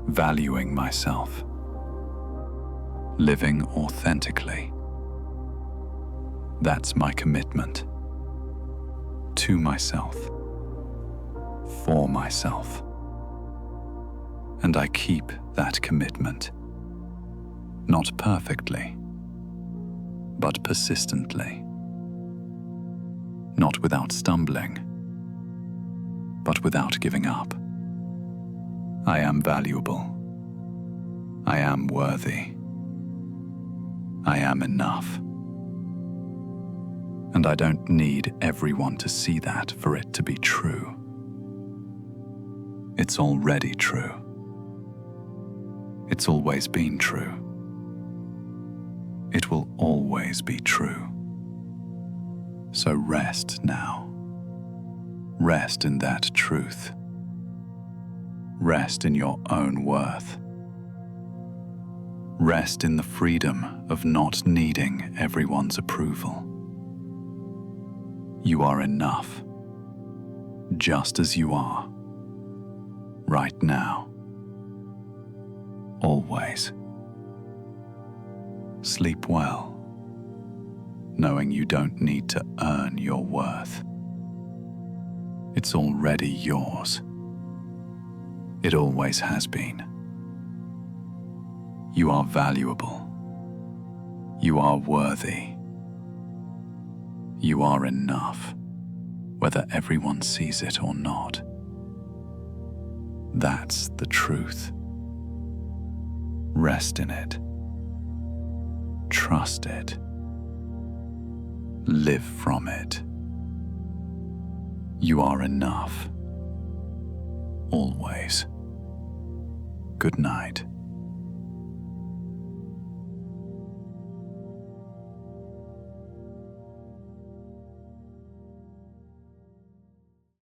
Speaker 1: Valuing myself. Living authentically. That's my commitment. To myself. For myself. And I keep that commitment. Not perfectly, but persistently. Not without stumbling, but without giving up. I am valuable. I am worthy. I am enough. And I don't need everyone to see that for it to be true. It's already true. It's always been true. It will always be true. So rest now. Rest in that truth. Rest in your own worth. Rest in the freedom of not needing everyone's approval. You are enough, just as you are, right now, always. Sleep well, knowing you don't need to earn your worth. It's already yours. It always has been. You are valuable. You are worthy. You are enough, whether everyone sees it or not. That's the truth. Rest in it. Trust it. Live from it. You are enough. Always. Good night.